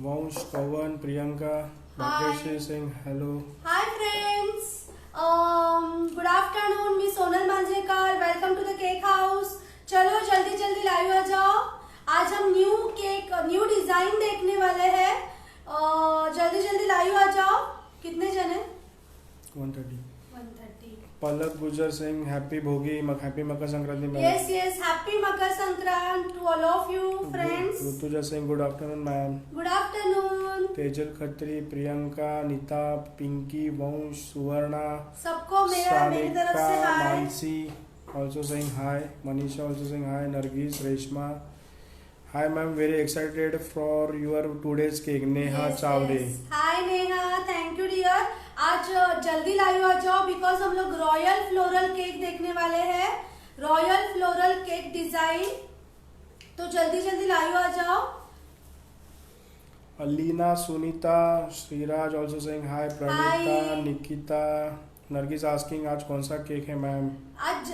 Vansh, Kavan, Priyanka, Bhagreshri saying hello. Hi friends. Good afternoon. मी Sonal Manjrekar. Welcome to the cake house. चलो जल्दी जल्दी live आ जाओ. आज हम न्यू डिजाइन देखने वाले हैं. जल्दी जल्दी लाइव आ जाओ. कितने जने? 130. 130. Palak Gujar saying happy Bhogi, happy Makar Sankranti. Yes. Happy Makar Sankranti to all of you friends. Rutuja saying good afternoon ma'am. Good afternoon. Tejal Khatri, Priyanka, Nita, Pinky, वंश, सुवर्णा, सबको मेरी तरफ से हाय. Mansi also saying hi. Manisha also saying hi. Nargis, Reshma. Hi ma'am, very excited for your today's cake. Neha Chavde. Hi Neha, thank you dear. आज जल्दी live आ जाओ because हम लोग रॉयल फ्लोरल केक देखने वाले हैं. Royal floral cake design. तो जल्दी जल्दी लाइव आ जाओ. Alina, Sunita, Sriraj also saying hi. Pranita, Hi. Nikita, Nargis asking आज कौन सा केक है मैम. आज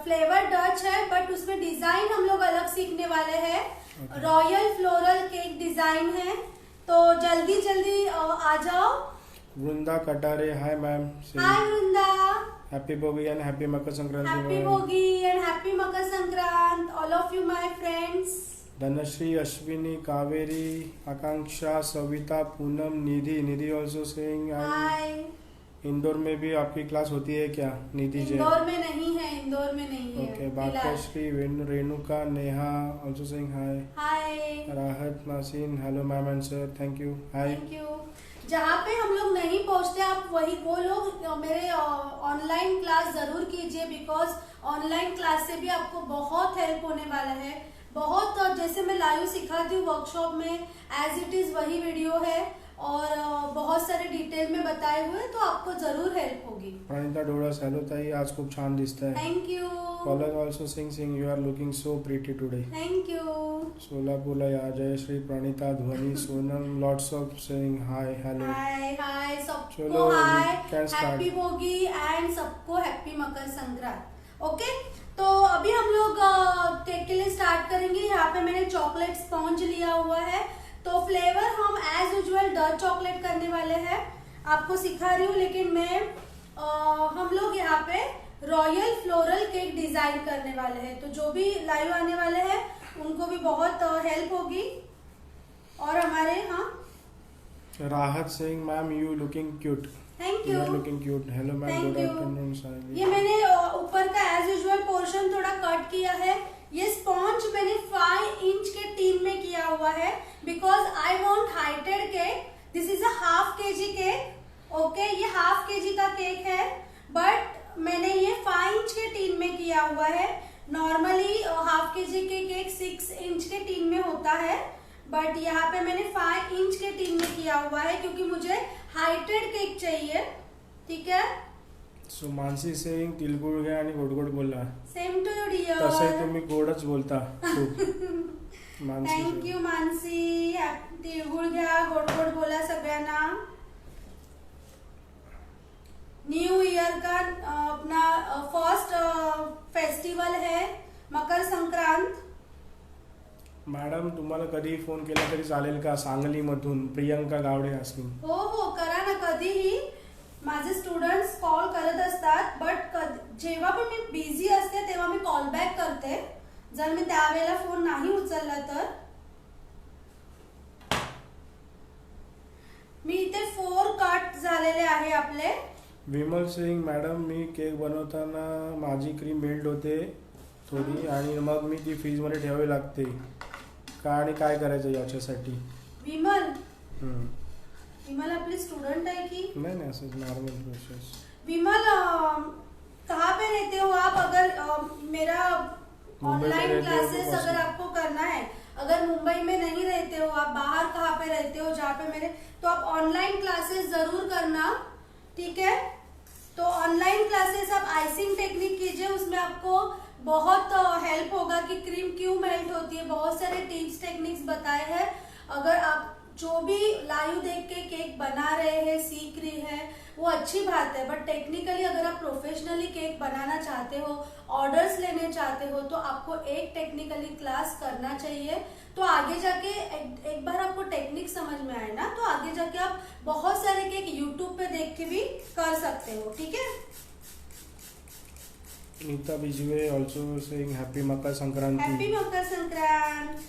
फ्लेवर डच है बट उसमें डिजाइन हम लोग अलग सीखने वाले हैं. रॉयल फ्लोरल केक डिजाइन है. तो जल्दी जल्दी आ जाओ. Vrinda Katare hi ma'am. Hi Vrinda. Happy Bhogi and happy Makar Sankranti happy ma'am. Bhogi and happy Makar Sankrant all of you my friends. Dhanashree, Ashwini, Kaveri, Akanksha, Savita, Poonam, Nidhi also saying hi. Indore में भी आपकी क्लास होती है क्या निधि जी? इंदौर में नहीं है. इंदौर में नहीं है. Okay. Bhagyashree, Renuka, Neha also saying hi. हाय. राहत, नासिन hello ma'am and sir thank you. Hi. Thank you. जहाँ पे हम लोग नहीं पहुँचते आप वो लोग मेरे ऑनलाइन क्लास जरूर कीजिए बिकॉज ऑनलाइन क्लास से भी आपको बहुत हेल्प होने वाला है. बहुत जैसे मैं लाइव सिखाती हूँ वर्कशॉप में एज इट इज वही वीडियो है और बहुत सारे डिटेल में बताए हुए तो आपको जरूर हेल्प होगी. प्रणिता डोळस हेलो ताई आज खूप छान दिसताय. Thank you. Palak also sing you are looking so pretty today. Thank you. सोलापुरला या Jayashree, Pranita, Dhwani, Sonam lots of saying hi hello. Hi सबको चलो, hi. can start. Happy Bhogi and सबको हैप्पी मकर संक्रांत. ओके. तो अभी हम लोग केक के लिए स्टार्ट करेंगे. यहाँ पे मैंने चॉकलेट स्पॉन्ज लिया हुआ है. तो फ्लेवर हम एज यूजुअल डार्क चॉकलेट करने वाले हैं. आपको सिखा रही हूँ लेकिन मैं हम लोग यहाँ पे रॉयल फ्लोरल केक डिजाइन करने वाले हैं. तो जो भी लाइव आने वाले हैं उनको भी बहुत हेल्प होगी. और हमारे Rahat Singh ma'am you looking cute. Thank you you. Are looking cute. Hello ma'am Thank good you. Afternoon Saili. ये मैंने ऊपर का एज यूजुअल पोर्शन थोड़ा कट किया है. ये स्पॉन्ज मैंने 5 इंच के टीन में किया हुआ है because I want heighted cake. This is a half KG cake. Okay. ये हाफ केजी का केक है बट मैंने ये 5 इंच के टीन में किया हुआ है. नॉर्मली हाफ केजी के केक 6 इंच के टीन में होता है बट यहाँ पे मैंने 5 इंच के टीन में किया हुआ है क्योंकि मुझे हाइटेड केक चाहिए. ठीक है. सो मानसी सिंग तिलगुळ घ्या आणि गोड गोड बोला. Same to you dear. तसंही तुम्ही गोडच बोलता खूप. Mansi thank you Mansi. तिळगुळ घ्या गोड गोड बोला सगळ्यांना. न्यू ईयर का अपना फर्स्ट फेस्टिवल है मकर संक्रांत. मॅडम तुम्हाला कधी फोन केला तरी चालेल का? सांगलीमधून प्रियंका गावडे असतील. हो करा ना. कधीही माझे स्टुडंट्स कॉल करत असतात बट जेव्हा पण मी बिझी असते तेव्हा मी कॉल बॅक करते. जर मी त्यावेळेला फोन नाही उचलला तर. मी इथे 4 कट झालेले आहे आपले. विमल सिंग मॅडम मी केक बनवताना माझी क्रीम मेल्ट होते थोडी आणि मग मी ती फ्रीजमध्ये ठेवावी लागते का आणि काय करायचं याच्यासाठी? विमल आपली स्टूडेंट है कि नाही असं नॉर्मल प्रोसेस. विमल कहाँ पे रहते हो आप? अगर मेरा ऑनलाइन क्लासेस अगर आपको करना है, अगर मुंबई में नहीं रहते हो आप, बाहर कहाँ पे रहते हो जहाँ पे मेरे, तो आप ऑनलाइन क्लासेस जरूर करना. ठीक है. तो ऑनलाइन क्लासेस आप आइसिंग टेक्निक कीजिए. उसमें आपको बहुत हेल्प होगा कि क्रीम क्यों मेल्ट होती है. बहुत सारे टिप्स टेक्निक्स बताए हैं. अगर आप जो भी लाइव देख के केक बना रहे हैं, सीख रही है, वो अच्छी बात है। बट टेक्निकली अगर आप प्रोफेशनली केक बनाना चाहते हो, ऑर्डर्स लेने चाहते हो, तो आपको एक टेक्निकली क्लास करना चाहिए। तो आगे जाके एक बार आपको टेक्निक समझ में आए ना, तो आगे जाके आप बहुत सारे केक यूट्यूब पे देख के भी कर सकते हो, ठीक है। Nita Bijwe also saying happy Makar Sankranti. Happy Makar Sankrant.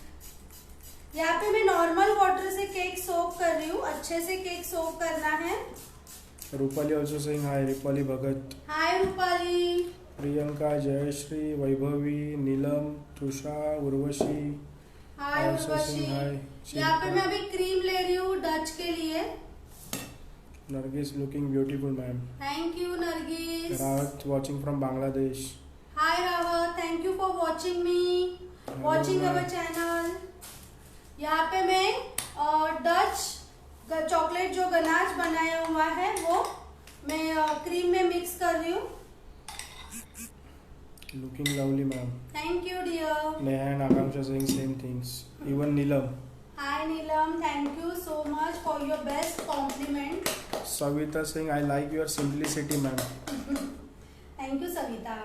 यहाँ पे मैं नॉर्मल वाटर से केक सोक कर रही हूँ, अच्छे से केक सोक करना है। Rupali also saying hi. Rupali Bhagat. Hi Rupali. Priyanka, Jayashree, Vaibhavi, Neelam, Tusha, Urvashi hi also Urvashi. saying hi। यहाँ पे मैं अभी क्रीम ले रही हूँ डच के लिए। Nargis looking beautiful ma'am. Thank you Nargis. Rahat watching from Bangladesh. Hi Rawat, thank you for watching me, watching ma'am। Our channel. यहाँ पे मैं डच चॉकलेट जो गनाच बनाया हुआ है वो मैं क्रीम में मिक्स कर रही हूँ। Looking lovely ma'am. Thank you dear. Neha and Akanksha saying same things. Even Neelam. Hi Neelam, thank you so much for your best compliment. Savita Singh I like your simplicity ma'am. Thank you Savita.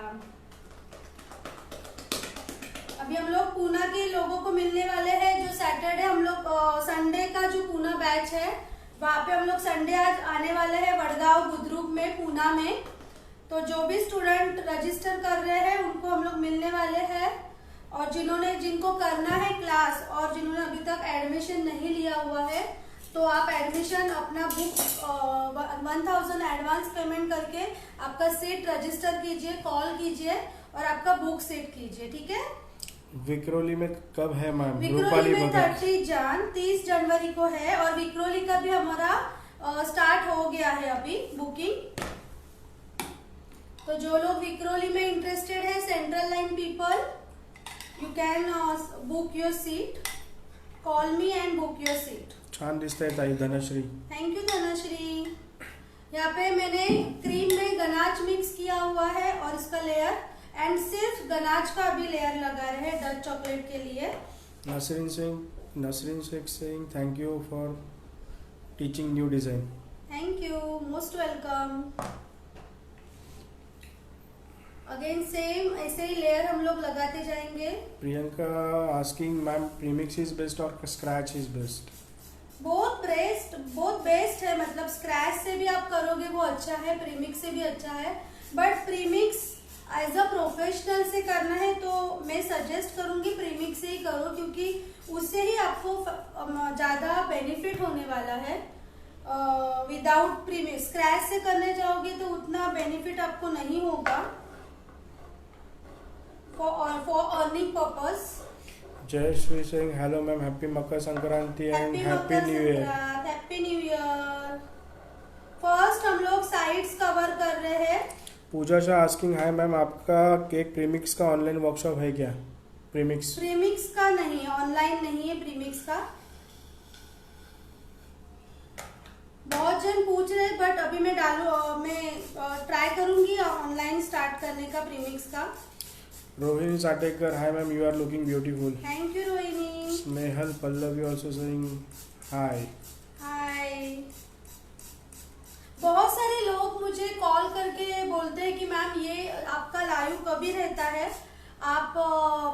अभी हम लोग पूना के लोगों को मिलने वाले हैं। जो सैटरडे हम लोग संडे का जो पूना बैच है वहाँ पे हम लोग संडे आज आने वाले हैं वडगांव बुद्रुक में, पूना में। तो जो भी स्टूडेंट रजिस्टर कर रहे हैं उनको हम लोग मिलने वाले हैं। और जिनको करना है क्लास और जिन्होंने अभी तक एडमिशन नहीं लिया हुआ है, तो आप एडमिशन अपना बुक 1000 एडवांस पेमेंट करके आपका सीट रजिस्टर कीजिए, कॉल कीजिए और आपका बुक सीट कीजिए, ठीक है। विक्रोली में कब है मैम? विक्रोली में 30 जनवरी को है और विक्रोली का भी हमारा स्टार्ट हो गया है अभी बुकिंग। तो जो लोग विक्रोली में इंटरेस्टेड है, central line people, you can book your seat, call me and book your seat. छान दिसतंय ताई। धनश्री। Thank you Dhanashree. यहाँ पे मैंने क्रीम में गनाच मिक्स किया हुआ है और इसका लेयर एंड सिर्फ गनाच का भी लेयर लगा रहे हैं डच चॉकलेट के लिए। Nasreen Sheikh saying thank you for teaching new design. Thank you, most welcome. Again same ऐसे ही लेयर हम लोग लगाते जाएंगे। Priyanka asking ma'am premix is best और स्क्रैच इज बेस्ट? बहुत बेस्ट है, मतलब स्क्रैच से भी आप करोगे वो अच्छा है, प्रीमिक्स से भी अच्छा है। But premix as a professional से करना है तो मैं सजेस्ट करूंगी प्रीमिक्स से ही करो, क्योंकि उससे ही आपको ज़्यादा बेनिफिट होने वाला है। विदाउट प्रीमिक्स स्क्रैच से करने जाओगे तो उतना बेनिफिट आपको नहीं होगा for earning purpose. Jayshree Singh hello ma'am, happy Makar Sankranti and happy new year. Happy new year. First हम लोग साइड्स कवर कर रहे हैं। Pooja Shah asking hi ma'am, आपका केक प्रीमिक्स का ऑनलाइन वर्कशॉप है क्या? प्रीमिक्स का नहीं, ऑनलाइन नहीं है प्रीमिक्स का। बहुत जन पूछ रहे हैं बट अभी मैं ट्राई करूंगी ऑनलाइन स्टार्ट करने का प्रीमिक्स का। Rohini Satekar hi ma'am, you are looking beautiful. Thank you Rohini. Snehal Pallavi also saying hi. Hi. बहुत सारे लोग मुझे कॉल करके बोलते हैं कि मैम ये आपका लाइव कभी रहता है, आप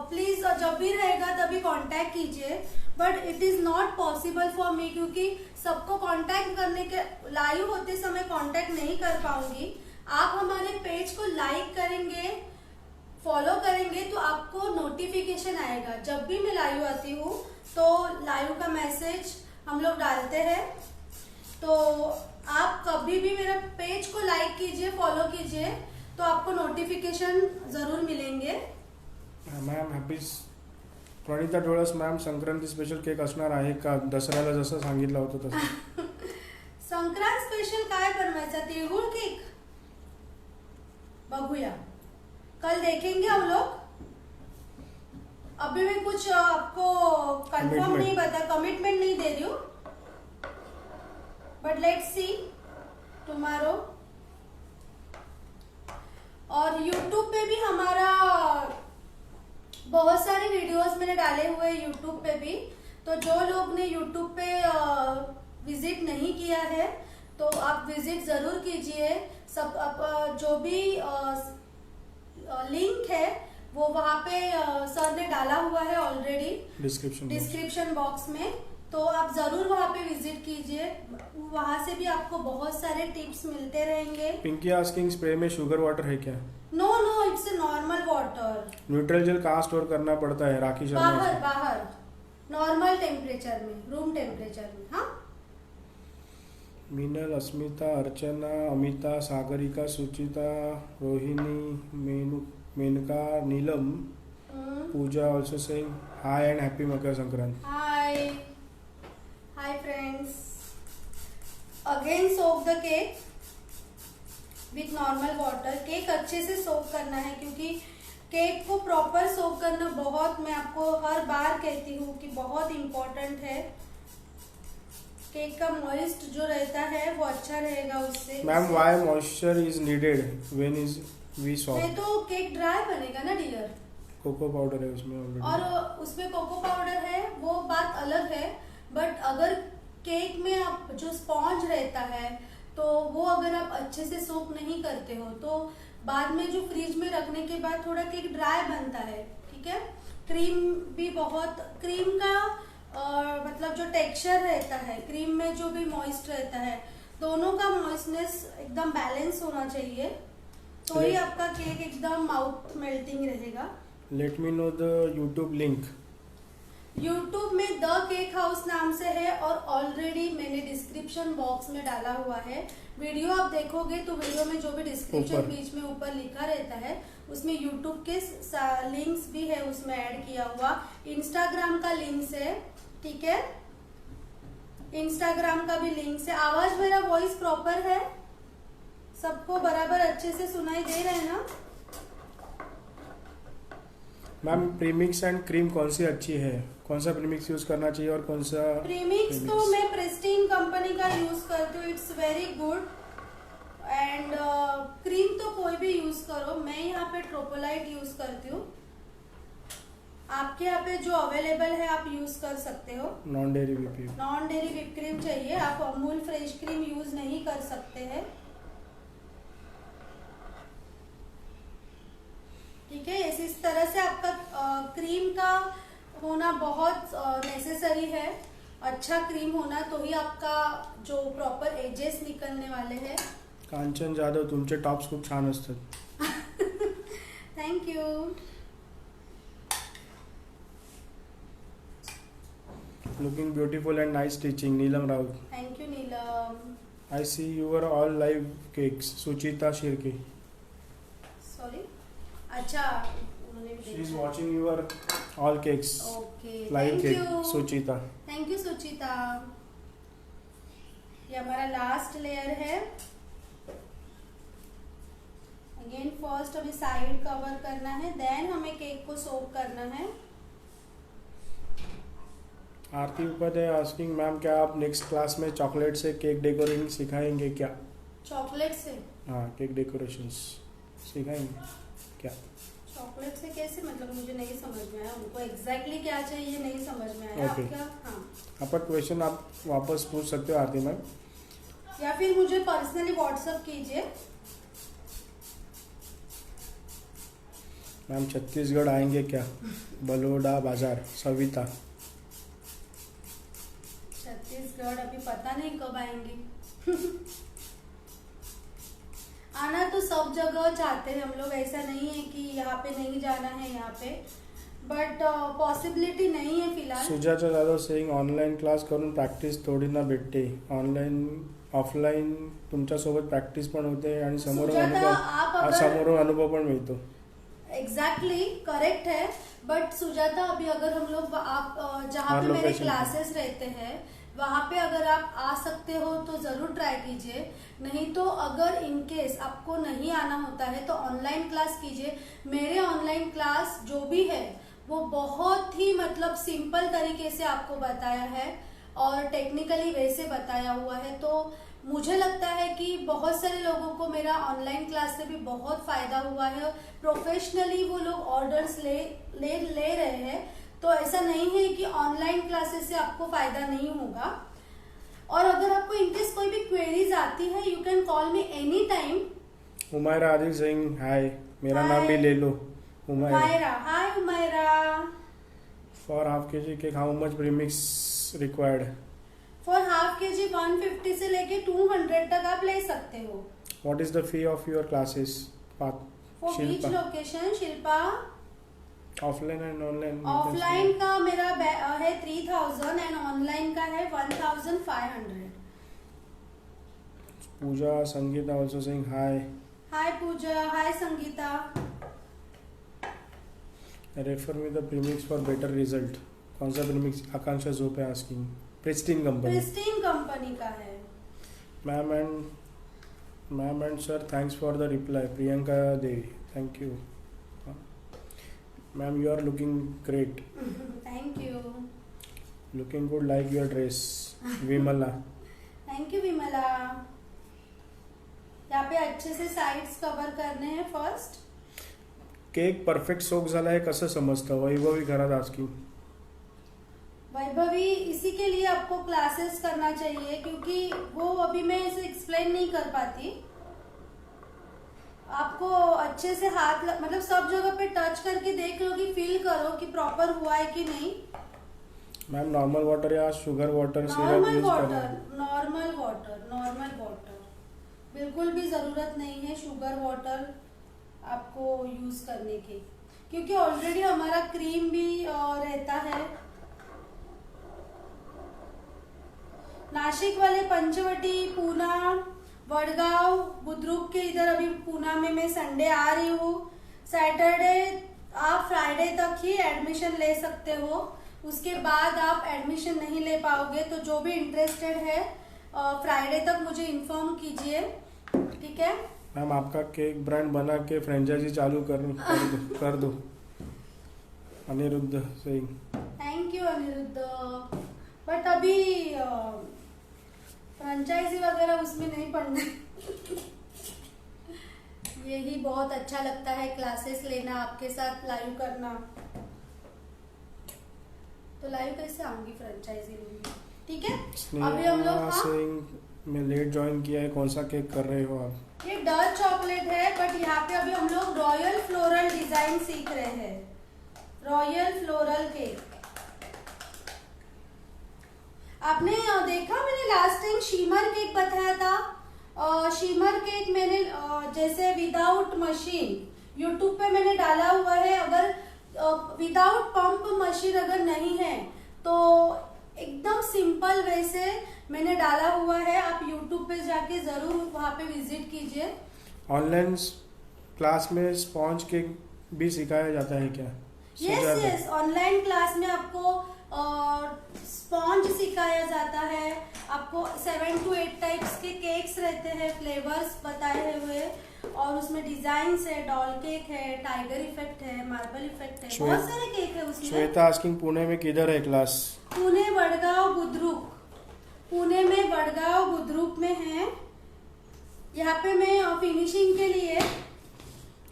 प्लीज जब भी रहेगा तभी कांटेक्ट कीजिए। But it is not possible for me, क्योंकि सबको कांटेक्ट करने के लाइव होते समय कांटेक्ट नहीं कर पाऊंगी। आप हमारे पेज को लाइक करेंगे, फॉलो करेंगे तो आपको नोटिफिकेशन आएगा। जब भी मैं लाइव आती हूँ तो लाइव का मैसेज हम लोग डालते हैं। तो आप कभी भी मेरा पेज को लाइक कीजिए, फॉलो कीजिए, तो आपको नोटिफिकेशन जरूर मिलेंगे। Ma'am happy Pranita Dolas ma'am, Sankranti special cake असणार आहे का? दसऱ्याला जसं सांगितलं होतं तसं। संक्रांत स्पेशल काय बनवायचा? तिळगुळ केक बघूया, कल देखेंगे हम लोग। अभी मैं कुछ आपको कंफर्म नहीं बता, कमिटमेंट नहीं दे रही हूँ, बट लेट्स सी टुमारो। और YouTube पे भी हमारा बहुत सारे वीडियोस मैंने डाले हुए हैं YouTube पे भी, तो जो लोग ने यूट्यूब पे विजिट नहीं किया है तो आप विजिट जरूर कीजिए। सब जो भी लिंक है वो वहाँ पे सर ने डाला हुआ है ऑलरेडी डिस्क्रिप्शन बॉक्स में, तो आप जरूर वहाँ पे विजिट कीजिए। वहाँ से भी आपको बहुत सारे टिप्स मिलते रहेंगे। पिंकी आस्किंग स्प्रे में शुगर वाटर है क्या? No no, it's a normal water. Neutral gel कहाँ स्टोर करना पड़ता है? राखी शर्मा। बाहर नॉर्मल टेम्परेचर में, रूम टेम्परेचर में। हाँ, Meenal, Asmita, Archana, Amita, Sagarika, Suchita, Rohini, Menka, Neelam, Pooja also saying hi and happy Makar Sankranti. Hi friends. Again soak the cake with normal water. Cake अच्छे से सोक करना है क्योंकि केक को प्रॉपर सोक करना बहुत, मैं आपको हर बार कहती हूँ कि बहुत इम्पोर्टेंट है। केक का मॉइस्ट जो रहता है वो अच्छा रहेगा उससे। Ma'am why moisture is needed when is we soak? नहीं तो केक ड्राई बनेगा ना डियर। कोको पाउडर है उसमें ऑलरेडी। और उसमें कोको पाउडर है वो बात अलग है, बट अगर केक में आप जो स्पॉन्ज रहता है तो वो अगर आप अच्छे से सोक नहीं करते हो तो बाद में जो फ्रिज में रखने के बाद थोड़ा केक ड्राई बनता है। ठीक है, क्रीम भी बहुत, क्रीम का मतलब जो टेक्सचर रहता है, क्रीम में जो भी मॉइस्ट रहता है, दोनों का मॉइस्टनेस एकदम बैलेंस होना चाहिए, तो ही आपका केक एकदम माउथ मेल्टिंग रहेगा। Let me know the YouTube link. YouTube में द केक हाउस नाम से है और ऑलरेडी मैंने डिस्क्रिप्शन बॉक्स में डाला हुआ है। वीडियो आप देखोगे तो वीडियो में जो भी डिस्क्रिप्शन बीच में ऊपर लिखा रहता है उसमें यूट्यूब के लिंक्स भी है, उसमें ऐड किया हुआ। इंस्टाग्राम का लिंक्स है, ठीक है, इंस्टाग्राम का भी लिंक्स है। आवाज मेरा वॉइस प्रॉपर है? सबको बराबर अच्छे से सुनाई दे रहे हैं ना? मैम प्रीमिक्स एंड क्रीम कौन सी अच्छी है? कौन सा प्रीमिक्स यूज करना चाहिए और कौन सा? प्रीमिक्स तो मैं प्रेस्टीन कंपनी का यूज करती हूँ, it's very good. And cream तो कोई भी यूज करो, मैं यहाँ पे ट्रोपोलाइट यूज करती हूँ। आपके यहाँ पे जो अवेलेबल है आप यूज कर सकते हो। Non dairy whip, non dairy whip cream चाहिए, आप अमूल फ्रेश क्रीम यूज नहीं कर सकते हैं। ठीक है, इस तरह से आपका क्रीम का होना बहुत नेसेसरी है। अच्छा क्रीम होना तो ही आपका जो प्रॉपर एजेस निकलने वाले हैं। कांचन जाधव, तुमचे टॉप्स खूप छान असतात। Thank you. Looking beautiful and nice teaching, Neelam Raut. Thank you Neelam. I see your all live cakes, Suchita Shirke. Sorry, अच्छा she is watching your all cakes. Okay, live thank cake, you Suchita. Thank you Suchita. ये हमारा लास्ट लेयर है। Again first अभी side cover करना है, then हमें cake को सोक करना है। आरती उपाध्याय आस्किंग मैम क्या आप नेक्स्ट क्लास में चॉकलेट से केक डेकोरेटिंग सिखाएंगे क्या? चॉकलेट से? हाँ, केक डेकोरेशंस सिखाएंगे क्या? चॉकलेट से कैसे, मतलब मुझे नहीं समझ में आया, उनको एग्जैक्टली क्या चाहिए नहीं समझ में आया। Okay. क्या? हाँ, आपका क्वेश्चन आप वापस पूछ सकते हो आरती मैम, या फिर मुझे पर्सनली व्हाट्सएप कीजिए। मैम छत्तीसगढ़ आएंगे क्या? बलोडा बाजार, सविता। छत्तीसगढ़ अभी पता नहीं कब आएंगे। आना तो सब जगह चाहते हैं हम लोग, ऐसा नहीं है कि यहाँ पे नहीं जाना है यहाँ पे, बट पॉसिबिलिटी नहीं है फिलहाल। Sujata Jadhav saying online class करून प्रॅक्टिस थोडी ना भेटते, ऑनलाईन ऑफलाईन तुमच्यासोबत प्रॅक्टिस पण होते आणि समोरून अनुभव पण मिळतो। एग्जैक्टली करेक्ट है, बट सुजाता अभी अगर हम लोग आप जहाँ पे मेरे क्लासेस रहते हैं वहाँ पे अगर आप आ सकते हो तो जरूर ट्राई कीजिए, नहीं तो अगर इन केस आपको नहीं आना होता है तो ऑनलाइन क्लास कीजिए। मेरे ऑनलाइन क्लास जो भी है वो बहुत ही मतलब सिंपल तरीके से आपको बताया है और टेक्निकली वैसे बताया हुआ है, तो मुझे लगता है कि बहुत सारे लोगों को मेरा ऑनलाइन क्लास से भी बहुत फायदा हुआ है। प्रोफेशनली वो लोग ऑर्डर्स ले रहे हैं, तो ऐसा नहीं है कि ऑनलाइन क्लासेस से आपको फायदा नहीं होगा। और अगर आपको इनकेस कोई भी क्वेरीज आती है, you can call me any time. Umaira Adil Singh, hi, मेरा Hi. नाम भी ले लो, उमायरा। उमायरा, हाय उमायरा। For half K G cake how much premix required? For half K G 150 से लेके 200 तक आप ले सकते हो। What is the fee of your classes? For beach location Shilpa. Offline and online? Offline का मेरा है 3000 एंड ऑनलाइन का है 1500। Pooja Sangeeta also saying hi. Hi Pooja, hi Sangeeta. Refer me the premix for better result. कौन सा premix? Akanksha Jope asking. Pristine company. Pristine company का है। Ma'am and sir, thanks for the reply. Priyanka Devi, thank you. Ma'am, you are looking great. Thank you. Looking good like your dress. Vimla. Thank you Vimla. यहाँ पे अच्छे से sides cover करने हैं first. Cake perfect सोक झाला आहे कसं समजतं? वैभवी घरात आस्किंग। वैभवी, इसी के लिए आपको क्लासेस करना चाहिए, क्योंकि वो अभी मैं इसे एक्सप्लेन नहीं कर पाती। आपको अच्छे से हाथ मतलब सब जगह पे टच करके देख लो कि फील करो कि प्रॉपर हुआ है कि नहीं। मैम, नॉर्मल वाटर या sugar water syrup normal use water, करना? Normal water, normal water. बिल्कुल भी जरूरत नहीं है शुगर वाटर आपको यूज करने की, क्योंकि ऑलरेडी हमारा क्रीम भी रहता है। नासिक वाले पंचवटी, पूना, वडगांव, बुद्रुक के इधर अभी पूना में मैं संडे आ रही हूँ। सैटरडे आप फ्राइडे तक ही एडमिशन ले सकते हो, उसके बाद आप एडमिशन नहीं ले पाओगे। तो जो भी इंटरेस्टेड है फ्राइडे तक मुझे इन्फॉर्म कीजिए, ठीक है? मैम, आपका केक ब्रांड बना के फ्रेंचाइजी चालू कर दो। Aniruddh Singh. Thank you Aniruddh, but अभी फ्रेंचाइजी वगैरह उसमें नहीं पढ़ना। यही बहुत अच्छा लगता है क्लासेस लेना, आपके साथ लाइव करना। तो लाइव कैसे आऊंगी, फ्रेंचाइजी लूंगी, ठीक है? अभी हम लोग सिंह, मैं लेट ज्वाइन किया है, कौन सा केक कर रहे हो आप? ये डार्क चॉकलेट है, बट यहाँ पे अभी हम लोग रॉयल फ्लोरल डिजाइन सीख रहे हैं। रॉयल फ्लोरल केक आपने देखा, मैंने लास्ट टाइम शीमर केक बताया था। शीमर केक मैंने जैसे विदाउट मशीन यूट्यूब पे मैंने डाला हुआ है। अगर विदाउट पंप मशीन अगर नहीं है तो एकदम सिंपल वे से मैंने डाला हुआ है। आप यूट्यूब पे जाके जरूर वहाँ पे विजिट कीजिए। ऑनलाइन क्लास में स्पॉन्ज केक भी सिखाया जाता है क्या? यस, ऑनलाइन क्लास में आपको स्पॉन्ज सिखाया जाता है। आपको 7 to 8 टाइप्स के केक्स रहते हैं, फ्लेवर्स बताए हुए, और उसमें डिजाइन्स है, डॉल केक है, टाइगर इफेक्ट है, मार्बल इफेक्ट है, बहुत सारे केक है उसमें। श्वेता आस्किंग, पुणे में किधर है क्लास? पुणे, वडगांव, बुद्रुक। पुणे में वडगांव, बुद्रुक में है। यहाँ पे मैं फिनिशिंग के लिए।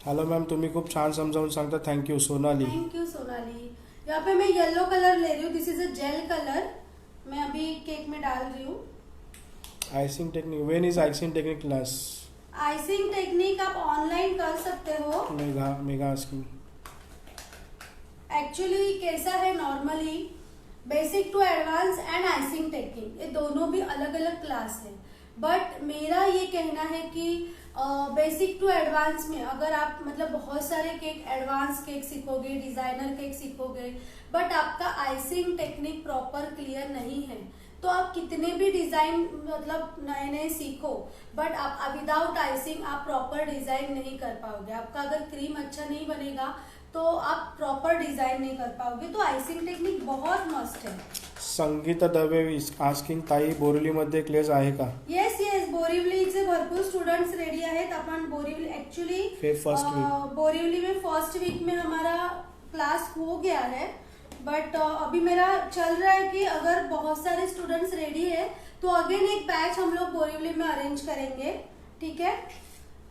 हॅलो मॅम, तुम्ही खूप छान समजावून सांगता, thank you Sonali. Thank you Sonali. यहाँ पे मैं येलो कलर ले रही हूँ, this is a gel colour, मैं अभी केक में डाल रही हूँ। Icing technique, when is icing technique class? Icing technique आप ऑनलाइन कर सकते हो। मेगा आस्किंग। एक्चुअली कैसा है, normally basic to advance and icing technique, ये दोनों भी अलग अलग क्लास है। बट मेरा ये कहना है कि बेसिक टू एडवांस में अगर आप मतलब बहुत सारे केक, एडवांस केक सीखोगे, डिजाइनर केक सीखोगे, बट आपका आइसिंग टेक्निक प्रॉपर क्लियर नहीं है, तो आप कितने भी डिजाइन मतलब नए नए सीखो, बट आप विदाउट आइसिंग आप प्रॉपर डिजाइन नहीं कर पाओगे। आपका अगर क्रीम अच्छा नहीं बनेगा तो आप प्रॉपर डिजाइन नहीं कर पाओगे। तो आइसिंग टेक्निक बहुत मस्ट है। संगीता दवे आस्किंग, ताई बोरिवलीमध्ये क्लास आहे का? येस, बोरिवलीचे भरपूर स्टूडेंट्स रेडी आहेत। अपन बोरिवली एक्चुअली बोरिवली में फर्स्ट वीक में हमारा क्लास हो गया है, बट अभी मेरा चल रहा है कि अगर बहुत सारे स्टूडेंट्स रेडी है तो अगेन एक बैच हम लोग बोरिवली में अरेंज करेंगे, ठीक है?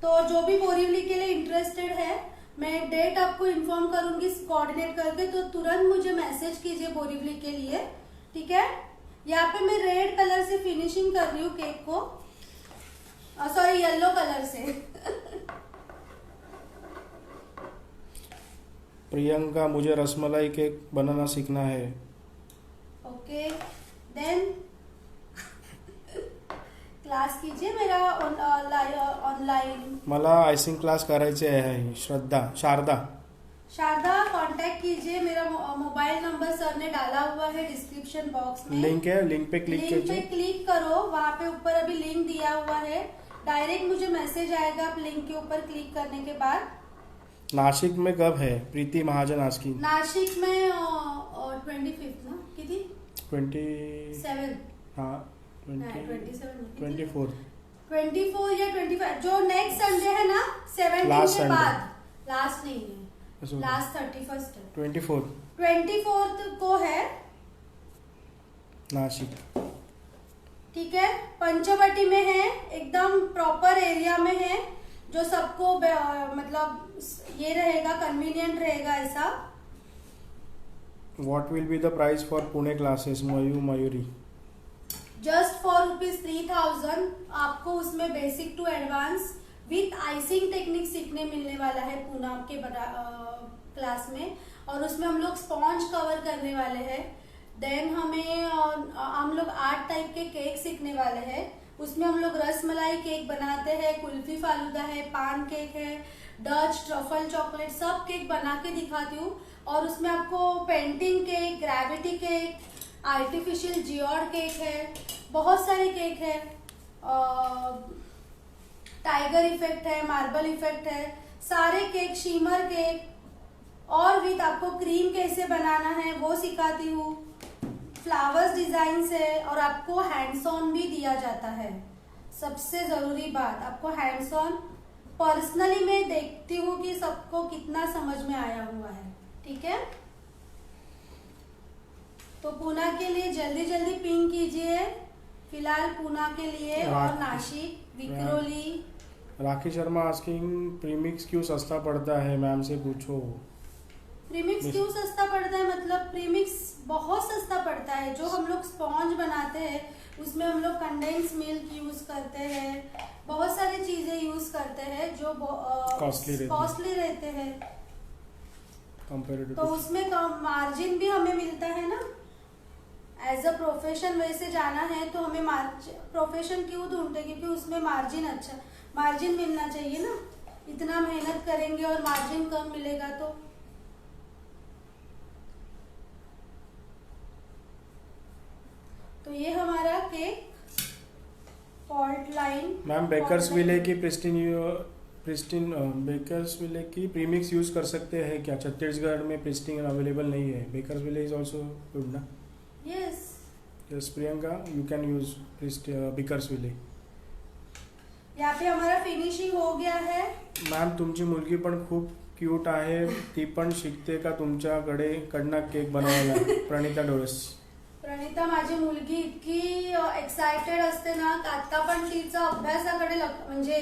तो जो भी बोरिवली के लिए इंटरेस्टेड है मैं डेट आपको इन्फॉर्म करूंगी कोऑर्डिनेट करके, तो तुरंत मुझे मैसेज कीजिए बोरीवली के लिए, ठीक है। यहाँ पे मैं रेड कलर से फिनिशिंग कर रही हूँ केक को, सॉरी येलो कलर से। प्रियंका, मुझे रसमलाई केक बनाना सीखना है। ओके देन क्लास कीजिए मेरा ऑनलाइन। मला आयसिंग क्लास करायचे आहे। शारदा कांटेक्ट कीजिए, मेरा मोबाइल नंबर सर ने डाला हुआ है डिस्क्रिप्शन बॉक्स में। लिंक है, लिंक पे क्लिक लिंक पे कीजिए। क्लिक करो, वहाँ पे ऊपर अभी लिंक दिया हुआ है, डायरेक्ट मुझे मैसेज आएगा आप लिंक के ऊपर क्लिक करने के बाद। नाशिक में कब है? प्रीति महाजन आस्किंग। नाशिक में 25 ना किती 27 हाँ 24 24 या 25 जो नेक्स्ट संडे है ना 17 Last के Sunday. बाद, लास्ट नहीं है, लास्ट 31 है, 24 को है नाशिक। ठीक है। पंचवटी में है, एकदम प्रॉपर एरिया में है, जो सबको मतलब ये रहेगा, कन्वीनियंट रहेगा ऐसा। What will be the price for Pune classes? Mayuri. Just for ₹3000 आपको उसमें basic to advance with icing technique सीखने मिलने वाला है पूना के क्लास में, और उसमें हम लोग स्पॉन्ज कवर करने वाले हैं। देन हम लोग 8 टाइप के केक सीखने वाले हैं। उसमें हम लोग रसमलाई केक बनाते हैं, कुल्फी फालूदा है, पान केक है, डच ट्रफल चॉकलेट, सब केक बना के दिखाती हूँ। और उसमें आपको painting cake, gravity cake, artificial geode cake है, बहुत सारे केक है, टाइगर इफेक्ट है, मार्बल इफेक्ट है, सारे केक, शीमर केक, और विद आपको क्रीम कैसे बनाना है वो सिखाती हूँ। फ्लावर्स डिजाइन है, और आपको हैंड्स ऑन भी दिया जाता है। सबसे जरूरी बात, आपको हैंड्स ऑन पर्सनली मैं देखती हूँ कि सबको कितना समझ में आया हुआ है, ठीक है। तो पूना के लिए जल्दी जल्दी पिंग कीजिए, फिलहाल पूना के लिए, और नासिक, विक्रोली। राखी शर्मा आस्किंग प्रीमिक्स क्यों सस्ता पड़ता है? मैम से पूछो। प्रीमिक्स क्यों सस्ता पड़ता है? मतलब प्रीमिक्स बहुत सस्ता पड़ता है। जो हम लोग स्पॉन्ज बनाते हैं उसमें हम लोग कंडेंस मिल्क यूज करते हैं, बहुत सारी चीजें यूज करते हैं जो कॉस्टली रहते हैं, तो उसमें मार्जिन भी हमें मिलता है ना। एज अ प्रोफेशन वैसे जाना है तो हमें प्रोफेशन क्यों ढूंढते, क्योंकि उसमें मार्जिन मिलना चाहिए ना। इतना मेहनत करेंगे और मार्जिन कम मिलेगा तो ये हमारा cake fault line. Ma'am Bakersville की प्रिस्टीन बेकर्स विले की प्रीमिक्स यूज कर सकते हैं क्या? छत्तीसगढ़ में प्रिस्टीन अवेलेबल नहीं है। Bakersville is also good ना? Yes Priyanka, you can use Bakersville. यहाँ पे हमारा फिनिशिंग हो गया है। मॅम तुमची मुलगी पण खूप क्यूट आहे, ती पण शिकते का तुमच्याकडनं केक बनवायला? प्रणिता डोळस। प्रणिता माझी मुलगी इतकी एक्सायटेड असते ना, आता पण तिचा अभ्यासाकडे म्हणजे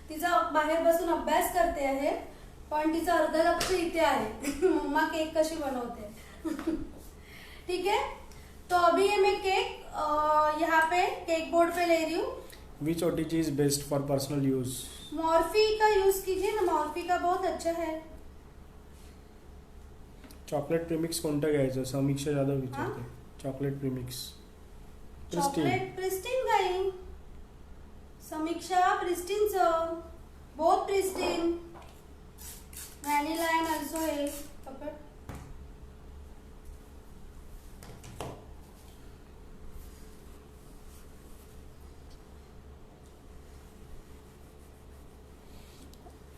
तिचा बाहेर बसून अभ्यास करते आहे, पण तिचं अर्ध लक्ष इथे आहे मम्मा केक कशी बनवते। ठीक है, तो अभी ये मैं केक यहाँ पे केक बोर्ड पे ले रही हूँ। Which OTG is best for personal use? Morphy का यूज कीजिए ना, मॉर्फी का बहुत अच्छा है। चॉकलेट प्रीमिक्स कोणतं घ्यायचं? समीक्षा जाधव विचारते। चॉकलेट प्रीमिक्स चॉकलेट प्रिस्टीन गाई, समीक्षा प्रिस्टीनचं, बहुत प्रिस्टीन, व्हॅनिला एंड ऑल्सो है पकड़।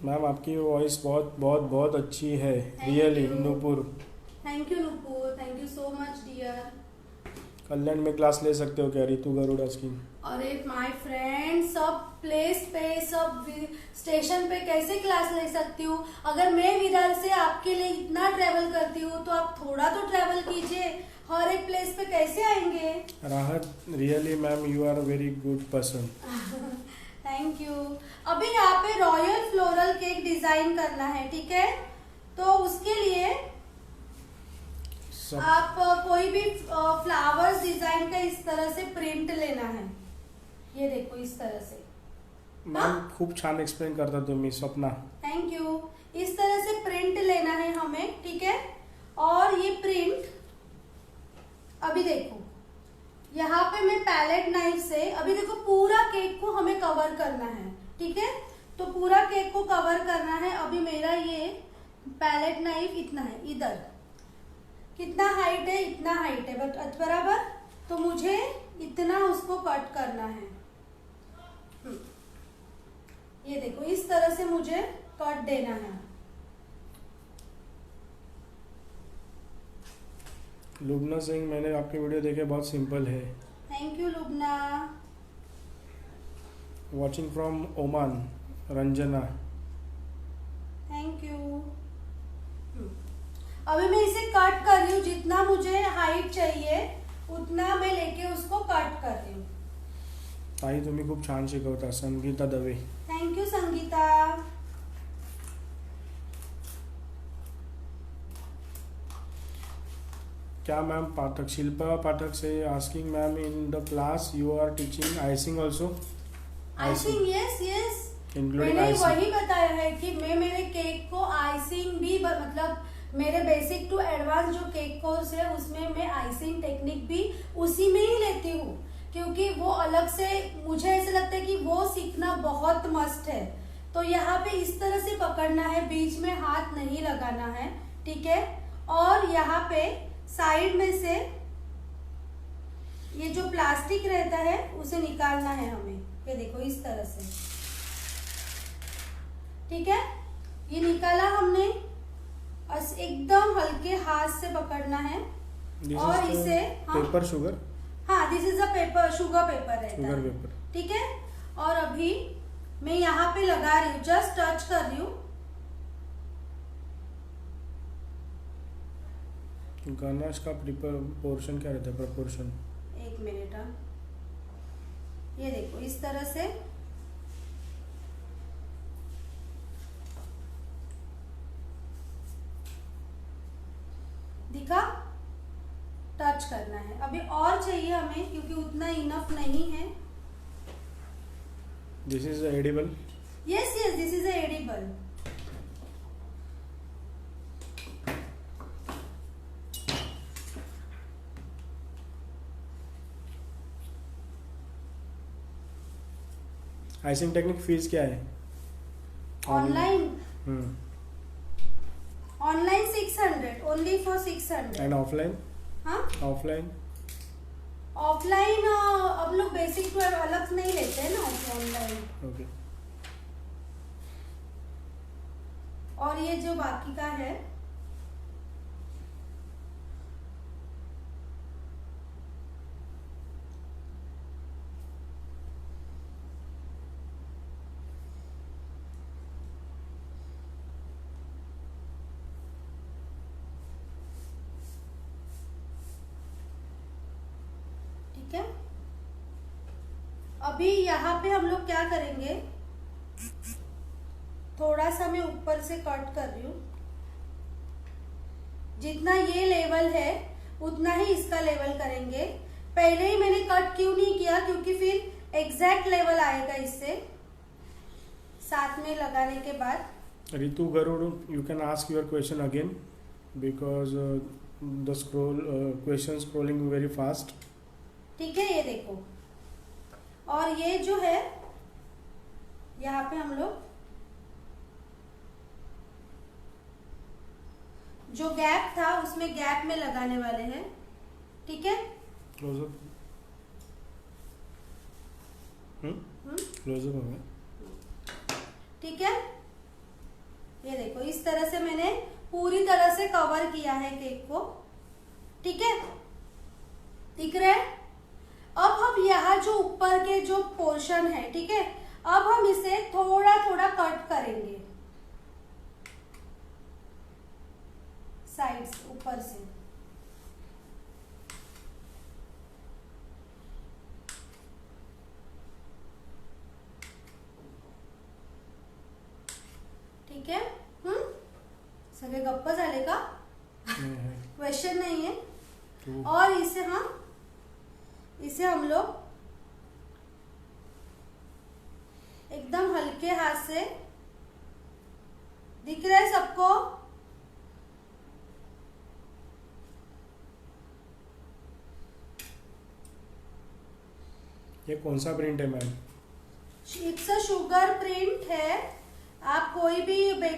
मैम आपकी वॉइस बहुत बहुत बहुत अच्छी है, really. Nupur, thank you Nupur, thank you so much dear. Kalyan में क्लास ले सकते हो क्या? रितु गरुड़ा स्कीम। अरे माय फ्रेंड, सब प्लेस पे, सब स्टेशन पे कैसे क्लास ले सकती हूँ? अगर मैं विदर्भ से आपके लिए इतना ट्रेवल करती हूँ तो आप थोड़ा तो ट्रेवल कीजिए, हर एक प्लेस पे कैसे आएंगे? Rahat, really ma'am you are very good person. Thank you. अभी यहाँ पे रॉयल फ्लोरल केक डिजाइन करना है, ठीक है? तो उसके लिए आप कोई भी फ्लावर्स डिजाइन का इस तरह से प्रिंट लेना है। ये देखो इस तरह से। मैम खूप छान एक्सप्लेन करता तुम्ही स्वप्ना। Thank you. इस तरह से प्रिंट लेना है हमें, ठीक है? और ये प्रिंट अभी देखो यहाँ पे मैं पैलेट नाइफ से अभी देखो पूरा केक को हमें कवर करना है, ठीक है? तो पूरा केक को कवर करना है। अभी मेरा ये पैलेट नाइफ इतना है, इधर कितना हाइट है, इतना हाइट है बराबर। तो मुझे इतना उसको कट करना है। ये देखो इस तरह से मुझे कट देना है। लुबना सिंह, मैंने आपके वीडियो देखे, बहुत सिंपल है। Thank you Lubna. Watching from Oman, Ranjana. Thank you. अभी मैं इसे कट कर रही हूँ, जितना मुझे हाइट चाहिए उतना मैं लेके उसको कट कर रही हूँ। ताई तुम्ही खूप छान शिकवता, संगीता दवे। Thank you Sangeeta. क्या मैम पाठक, शिल्पा पाठक से asking ma'am in the class you are teaching icing also? Icing, yes yes. Including मैंने आइसिंग। वही बताया है कि मैं मेरे केक को आइसिंग भी मतलब मेरे बेसिक टू एडवांस जो केक कोर्स है उसमें मैं आइसिंग टेक्निक भी उसी में ही लेती हूँ, क्योंकि वो अलग से मुझे ऐसा लगता है कि वो सीखना बहुत मस्ट है। तो यहाँ पे इस तरह से पकड़ना है, बीच में हाथ नहीं लगाना है, ठीक है? और यहाँ पे साइड में से ये जो प्लास्टिक रहता है उसे निकालना है हमें। ये देखो इस तरह से, ठीक है? ये निकाला हमने, बस एकदम हल्के हाथ से पकड़ना है। और इसे पेपर शुगर, हाँ this is a paper, sugar paper रहता शुगर है, पेपर, ठीक है? और अभी मैं यहाँ पे लगा रही हूँ, जस्ट टच कर रही हूँ। गनाश का पोर्शन क्या रहता है, प्रपोर्शन? एक मिनट। ये देखो इस तरह से दिखा, टच करना है। अभी और चाहिए हमें क्योंकि उतना इनफ नहीं है। This is edible? Yes yes, this is edible. Icing technique fees क्या है online? Online 600, only for 600। And offline? हाँ ऑफलाइन? ऑफलाइन अब लोग बेसिक टू अलग नहीं लेते हैं ना ऑनलाइन। ओके। और ये जो बाकी का है ठीक है? अभी यहाँ पे हम लोग क्या करेंगे, थोड़ा सा मैं ऊपर से कट कर रही हूँ। जितना ये लेवल है उतना ही इसका लेवल करेंगे। पहले ही मैंने कट क्यों नहीं किया, क्योंकि फिर एग्जैक्ट लेवल आएगा इससे साथ में लगाने के बाद। Ritu Garud, you can ask your question again because the question scrolling very fast. ठीक है? ये देखो, और ये जो है यहाँ पे हम लोग जो गैप था उसमें गैप में लगाने वाले हैं, ठीक है? क्लोजअप, क्लोजअप हो गया, ठीक है? ये देखो इस तरह से मैंने पूरी तरह से कवर किया है केक को, ठीक है? दिख रहा है? अब हम यहाँ जो ऊपर के जो पोर्शन है, ठीक है, अब हम इसे थोड़ा थोड़ा कट करेंगे साइड से, ऊपर से। ठीक है। सगळे गप्प झाले का? क्वेश्चन नहीं है। और इसे हम लोग एकदम हल्के हाथ से, दिख रहा है सबको? ये कौन सा प्रिंट है ma'am? It's a sugar print है। आप कोई भी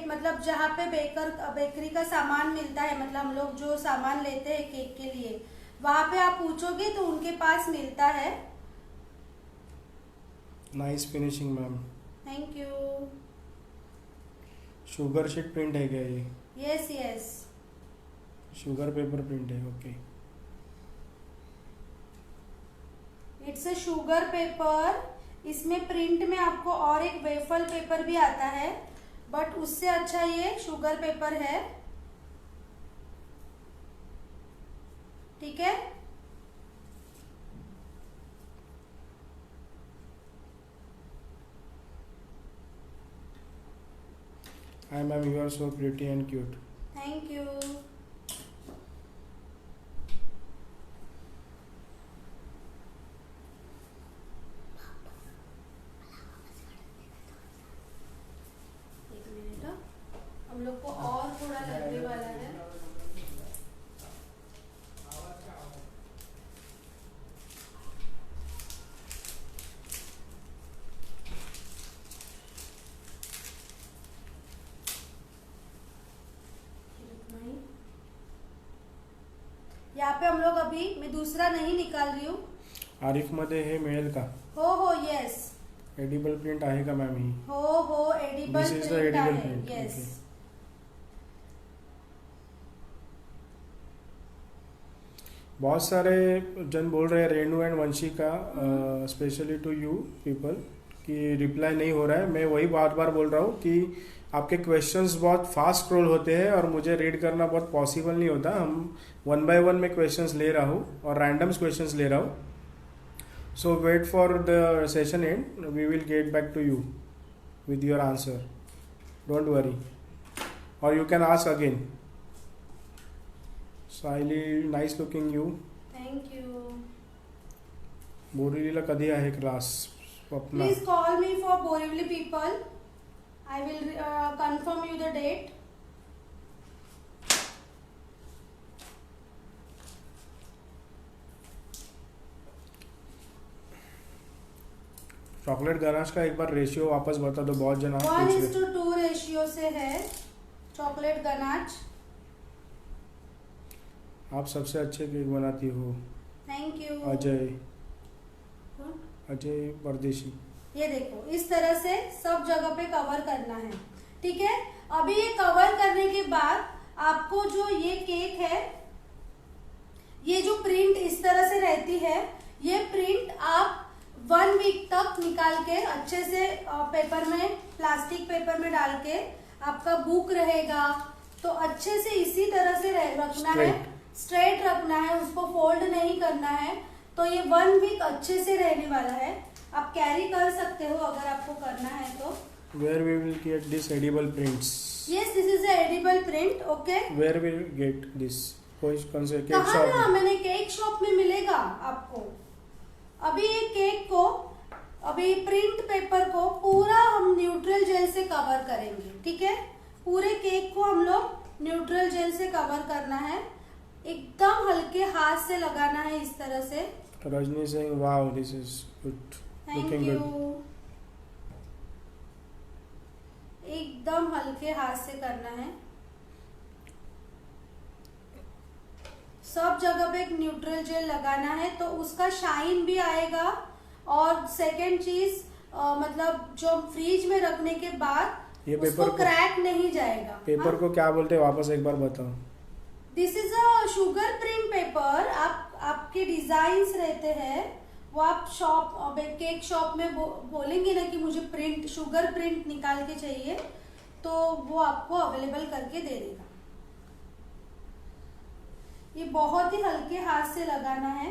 मतलब जहाँ पे बेकरी का सामान मिलता है, मतलब हम लोग जो सामान लेते हैं केक के लिए, वहाँ पे आप पूछोगे तो उनके पास मिलता है। Nice finishing ma'am. Thank you. Sugar sheet print है क्या ये? Yes yes, sugar paper print है, okay. It's a sugar paper. इसमें प्रिंट में आपको और एक वेफल पेपर भी आता है, बट उससे अच्छा ये शुगर पेपर है। ठीक है। Hi ma'am, you are so pretty and cute. Thank you. एक मिनट, हम लोग को और थोड़ा लगने वाला है। यहाँ पे हम लोग अभी, मैं दूसरा नहीं निकाल रही हूँ। आरिफ मध्ये हे मिळेल का? हो यस। एडिबल प्रिंट आहे का मॅम ही? हो edible This is the print edible आहे। print, yes. okay. बहुत सारे जन बोल रहे हैं Renu and Vanshika, specially to you people, कि रिप्लाई नहीं हो रहा है। मैं वही बार बार बोल रहा हूँ कि आपके क्वेश्चंस बहुत फास्ट स्क्रॉल होते हैं और मुझे रीड करना बहुत पॉसिबल नहीं होता। हम 1 by 1 में क्वेश्चंस ले रहा हूँ और रैंडम क्वेश्चंस ले रहा हूँ। So wait for the session end, we will get back to you with your answer, don't worry, or you can ask again. Saili, nice looking you. Thank you. बोरिवलीला कधी आहे class? Swapna, please call me for Borivali people. I will confirm you the date. Chocolate ganache का एक बार ratio वापस बता दो, बहुत जन आप पूछ रहे। 1:2 रेशियो से है चॉकलेट गनाच। आप सबसे अच्छे केक बनाती हो। Thank you. अजय परदेशी। ये देखो, इस तरह से सब जगह पे कवर करना है। ठीक है। अभी ये कवर करने के बाद आपको जो ये केक है, ये जो प्रिंट इस तरह से रहती है, ये प्रिंट आप 1 वीक तक निकाल के अच्छे से पेपर में, प्लास्टिक पेपर में डाल के आपका बुक रहेगा। तो अच्छे से इसी तरह से रखना है, स्ट्रेट रखना है, उसको फोल्ड नहीं करना है। तो ये 1 वीक अच्छे से रहने वाला है। आप कैरी कर सकते हो अगर आपको करना है तो। Where we will get this edible prints? Yes, this is a edible print. Okay. Where will get this? कौन से केक कहाँ शॉप? ना, मैंने केक शॉप में मिलेगा आपको। अभी ये केक को, अभी प्रिंट पेपर को पूरा हम न्यूट्रल जेल से कवर करेंगे। ठीक है। पूरे केक को हम लोग न्यूट्रल जेल से कवर करना है। एकदम हल्के हाथ से लगाना है इस तरह से। Rajni Singh, wow this is good, thank you. एकदम हल्के हाथ से करना है। सब जगह पे एक न्यूट्रल जेल लगाना है तो उसका शाइन भी आएगा। और सेकेंड चीज, मतलब जो फ्रीज में रखने के बाद ये उसको पेपर क्रैक नहीं जाएगा। पेपर को क्या बोलते हैं, वापस एक बार बताओ। This is a sugar print paper. आपके डिजाइन्स रहते हैं, वो आप केक शॉप में बोलेंगे ना कि मुझे प्रिंट, शुगर प्रिंट निकाल के चाहिए, तो वो आपको अवेलेबल करके दे देगा। ये बहुत ही हल्के हाथ से लगाना है।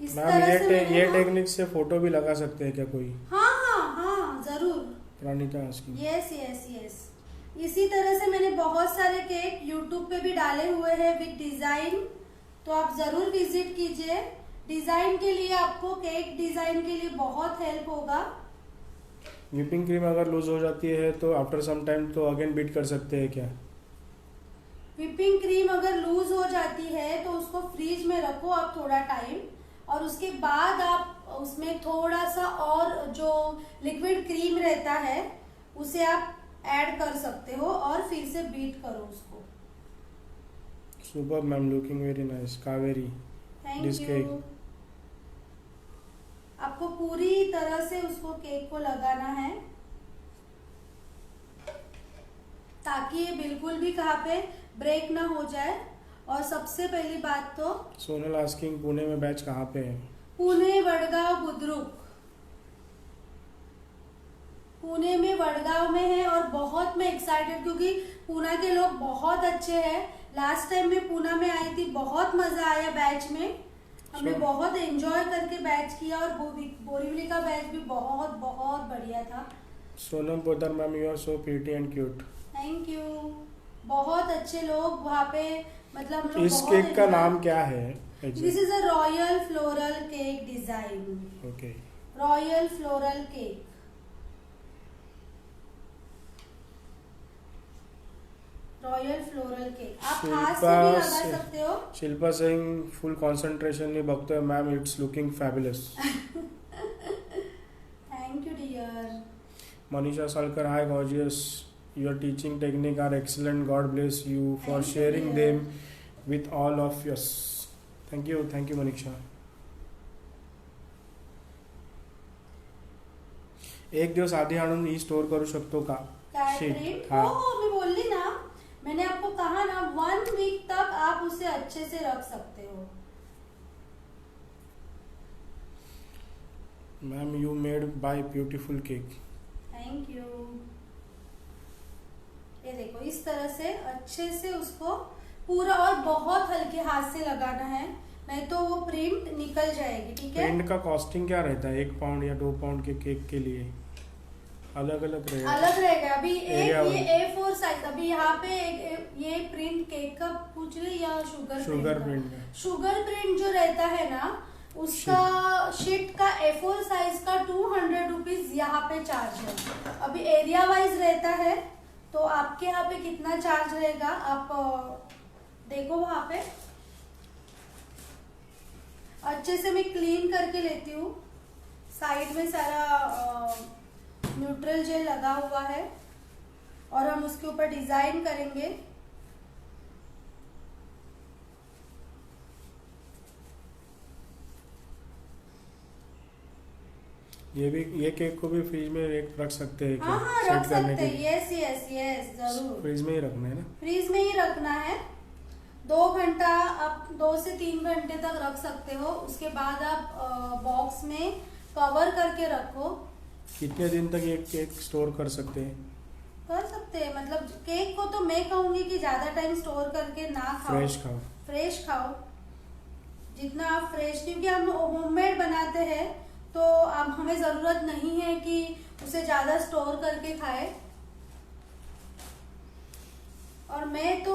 इस मैम तरह से मैंने ये टेक्निक से फोटो भी लगा सकते हैं क्या कोई? हाँ हाँ हाँ जरूर। Praneeta asking. Yes yes yes. इसी तरह से मैंने बहुत सारे केक यूट्यूब पे भी डाले हुए हैं विद डिजाइन, तो आप जरूर विजिट कीजिए। डिजाइन के लिए आपको केक डिजाइन के लिए बहुत हेल्प होगा। व्हिपिंग क्रीम अगर लूज हो जाती है तो आफ्टर सम टाइम तो अगेन बीट कर सकते हैं क्या? व्हिपिंग क्रीम अगर लूज हो जाती है तो उसको फ्रीज में रखो आप थोड़ा टाइम, और उसके बाद आप उसमें थोड़ा सा और जो लिक्विड क्रीम रहता है उसे आप ऐड कर सकते हो और फिर से बीट करो उसको। Super ma'am, looking very nice. Kaveri, thank you. आपको पूरी तरह से उसको केक को लगाना है ताकि ये बिल्कुल भी कहाँ पे ब्रेक ना हो जाए। और सबसे पहली बात तो सोनल आस्किंग पुणे में बैच कहाँ पे है? पुणे, वडगांव, बुद्रुक। पुणे में, वडगांव में है। और बहुत मैं एक्साइटेड क्योंकि पुणे के लोग बहुत अच्छे हैं। लास्ट टाइम मैं पुणे में आई थी, बहुत मजा आया बैच में, हमने बहुत एंजॉय करके बैच किया और बोरीवली का बैच भी बहुत बहुत बढ़िया था। Sonam Poddar ma'am, you are so pretty and cute. Thank you. बहुत अच्छे लोग वहाँ पे, मतलब हम लोग इस केक का नाम क्या है? This is a royal floral cake design. Okay, royal floral cake. Royal floral cake आप हाथ से भी लगा सकते हो। शिल्पा सिंह फुल कॉन्सन्ट्रेशन ने बघतोय ma'am, it's looking fabulous. Thank you dear. Manisha Salkar, hi gorgeous, your teaching technique are excellent, God bless you for sharing them with all of yes. Thank you Manisha. एक दिवस आधी आणून ही स्टोर करू शकतो का? शीट? हाँ, मैं बोली ना, मैंने आपको कहा ना 1 वीक तक आप उसे अच्छे से रख सकते हो। Ma'am, you made by beautiful cake. Thank you. ये देखो इस तरह से अच्छे से उसको पूरा, और बहुत हल्के हाथ से लगाना है, नहीं तो वो प्रिंट निकल जाएगी। ठीक है। प्रिंट का कॉस्टिंग क्या रहता है 1 पाउंड या 2 पाउंड के केक के लिए? अलग रहेगा। अलग रहेगा। अभी एक ये A4 साइज, अभी यहाँ पे ये प्रिंट केक का पूछ रहे या शुगर प्रिंट का? शुगर प्रिंट जो रहता है ना, उसका शीट का A4 साइज का 200 रुपीज यहाँ पे चार्ज है। अभी एरिया वाइज रहता है, तो आपके यहाँ पे कितना चार्ज रहेगा आप देखो वहाँ पे। अच्छे से मैं क्लीन करके लेती हूँ। साइड में सारा न्यूट्रल जेल लगा हुआ है और हम उसके ऊपर डिजाइन करेंगे। ये केक को भी फ्रिज में रख सकते हैं क्या? हाँ, रख सकते हैं। यस यस यस, जरूर फ्रिज में ही रखना है ना? फ्रीज में ही रखना है। 2 घंटा, आप 2 से 3 घंटे तक रख सकते हो। उसके बाद आप बॉक्स में कवर करके रखो। कितने दिन तक ये केक स्टोर कर सकते हैं? कर सकते हैं, मतलब केक को तो मैं कहूंगी कि ज्यादा टाइम स्टोर करके ना खाओ। फ्रेश खाओ जितना आप फ्रेश, क्योंकि हम होममेड बनाते हैं तो अब हमें जरूरत नहीं है कि उसे ज्यादा स्टोर करके खाए। और मैं तो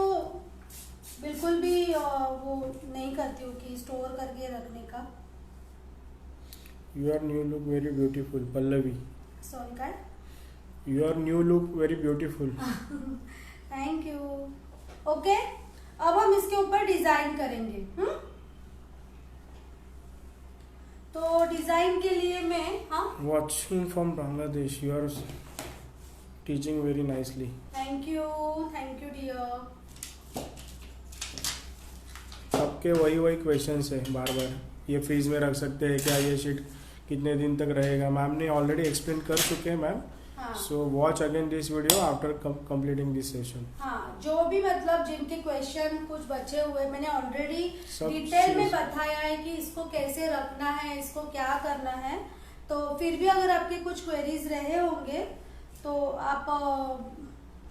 बिल्कुल भी वो नहीं करती हूँ कि स्टोर करके रखने का। Your new look very beautiful. Pallavi, sorry का your new look very beautiful. Thank you. Okay, अब हम इसके ऊपर डिजाइन करेंगे। तो डिजाइन के लिए मैं watching from Bangladesh, you are teaching very nicely. Thank you dear. सबके वही क्वेश्चंस है बार बार। ये फ्रीज में रख सकते हैं क्या? ये शीट कितने दिन तक रहेगा? मैम ने ऑलरेडी एक्सप्लेन कर चुके हैं ma'am. So watch again this video after completing this session. हाँ, जो भी मतलब जिनके क्वेश्चन कुछ बचे हुए मैंने ऑलरेडी डिटेल में बताया है कि इसको कैसे रखना है, इसको क्या करना है। तो फिर भी अगर आपके कुछ क्वेरीज रहे होंगे तो आप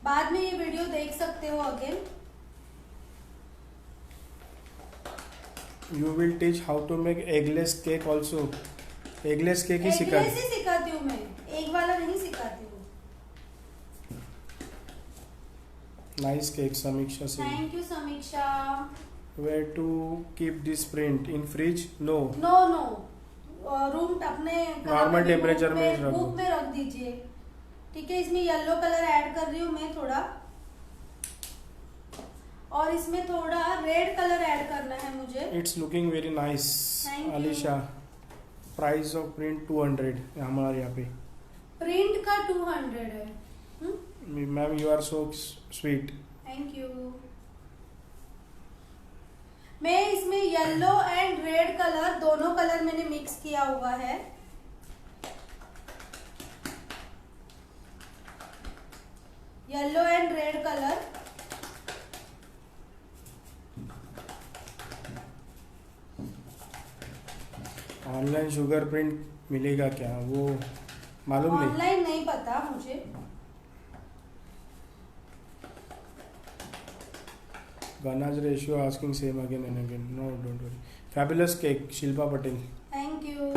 बाद में ये वीडियो देख सकते हो again. You will teach how to make eggless cake also. Eggless cake ही सिखाती हूँ मैं, एग वाला नहीं सिखाती हूँ। नाइस केक समीक्षा से। Thank you Samiksha. Where to keep this print in fridge? No room अपने नॉर्मल टेम्परेचर में बुक में रख दीजिए। ठीक है, इसमें येलो कलर ऐड कर रही हूँ मैं थोड़ा, और इसमें थोड़ा रेड कलर ऐड करना है मुझे। It's looking very nice. Alisha, price of print 200 हमारे यहाँ पे। प्रिंट का 200 है। Ma'am you are so sweet. Thank you. मैं इसमें येलो एंड रेड कलर दोनों कलर मैंने मिक्स किया हुआ है। Yellow and red colour. Online sugar print मिलेगा क्या, वो मालूम नहीं। ऑनलाइन नहीं पता मुझे। Gana's ratio asking same again and again. No, don't worry. Fabulous cake, Shilpa Patel. Thank you.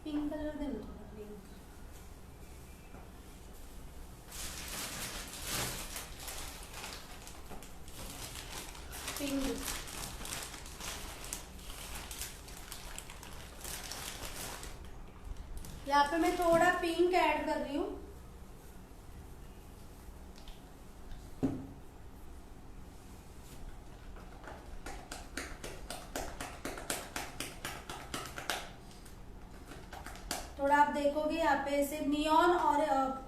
Pink colour दे लो थोड़ा पिंक। पिंक। यहाँ पे मैं थोड़ा पिंक ऐड कर रही हूँ। थोड़ा आप देखोगे यहाँ पे ऐसे नियॉन और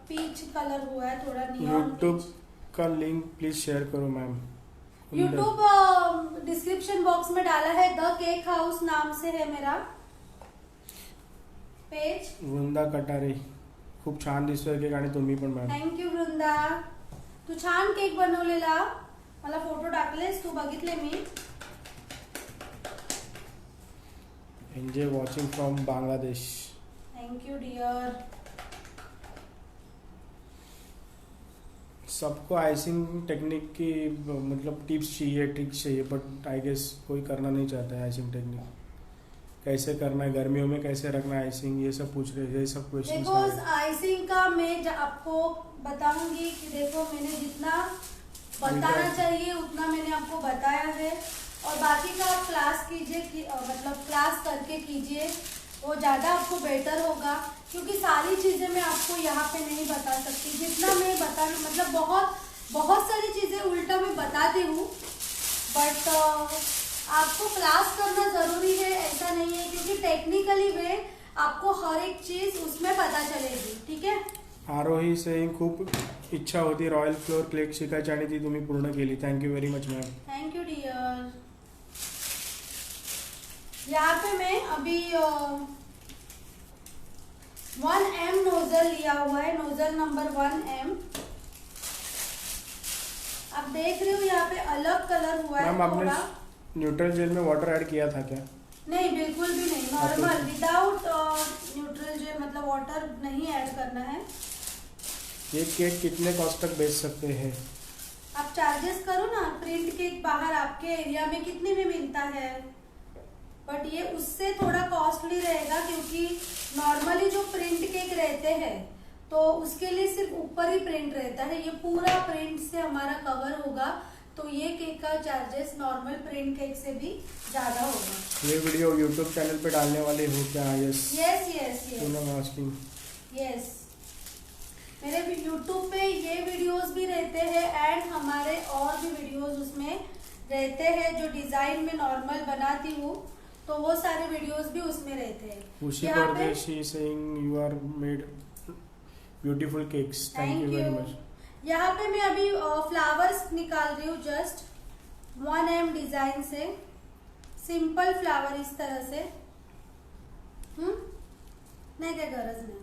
पीच कलर हुआ है, थोड़ा नियॉन। यूट्यूब का लिंक प्लीज शेयर करो मैम। यूट्यूब डिस्क्रिप्शन बॉक्स में डाला है, द केक हाउस नाम से है मेरा पेज। वृंदा कटारे, खूप छान दिसतोय केक आणि तुम्ही पण मॅम। थँक यू वृंदा, तू छान केक बनवलेला, मला फोटो टाकलेस तू, बघितले मी। एनजे watching from Bangladesh. Thank you dear. सबको आइसिंग टेक्निक की मतलब टिप्स चाहिए, ट्रिक्स चाहिए, बट आई गेस कोई करना नहीं चाहता है आइसिंग टेक्निक। कैसे करना है, गर्मियों में कैसे रखना है आइसिंग, ये सब पूछ रहे हैं, ये सब क्वेश्चन। देखो आइसिंग का मैं आपको बताऊंगी कि देखो मैंने जितना बताना चाहिए उतना मैंने आपको बताया है, और बाकी का आप क्लास कीजिए, मतलब क्लास करके कीजिए, वो ज़्यादा आपको बेटर होगा, क्योंकि सारी चीज़ें मैं आपको यहाँ पे नहीं बता सकती। जितना मैं बता मतलब बहुत सारी चीज़ें उल्टा मैं बताती हूँ, बट आपको क्लास करना ज़रूरी है ऐसा नहीं है, क्योंकि टेक्निकली वे आपको हर एक चीज़ उसमें पता चलेगी। ठीक है। आरोही से खूप इच्छा होती रॉयल फ्लोर केक शिकायची आणि ती तुम्ही पूर्ण केली। Thank you very much ma'am. Thank you dear. यहाँ पे मैं अभी 1M नोजल लिया हुआ है, नोजल नंबर 1M। आप देख रहे हो यहाँ पे अलग कलर हुआ है। मैम आपने न्यूट्रल जेल में वाटर ऐड किया था क्या? नहीं, बिल्कुल भी नहीं, नॉर्मल विदाउट न्यूट्रल जेल, मतलब वाटर नहीं ऐड करना है। ये केक कितने कॉस्ट तक बेच सकते हैं? आप चार्जेस करो ना, प्रिंट केक बाहर आपके एरिया में कितने में मिलता है, बट ये उससे थोड़ा कॉस्टली रहेगा, क्योंकि नॉर्मली जो प्रिंट केक रहते हैं तो उसके लिए सिर्फ ऊपर ही प्रिंट रहता है, ये पूरा प्रिंट से हमारा कवर होगा, तो ये केक का चार्जेस नॉर्मल प्रिंट केक से भी ज्यादा होगा। ये वीडियो यूट्यूब चैनल पे डालने वाले हो क्या? Yes yes yes yes yes, मेरे यूट्यूब पे ये वीडियोस भी रहते हैं, एंड हमारे और भी वीडियोस उसमें रहते हैं जो डिजाइन में नॉर्मल बनाती हूँ, तो वो सारे वीडियोस भी उसमें रहते हैं। उसी Pardeshi saying you are made beautiful cakes. Thank you very much. यहाँ पे मैं अभी फ्लावर्स निकाल रही हूँ, जस्ट 1M डिजाइन से, सिंपल फ्लावर इस तरह से। नहीं क्या गरज नहीं,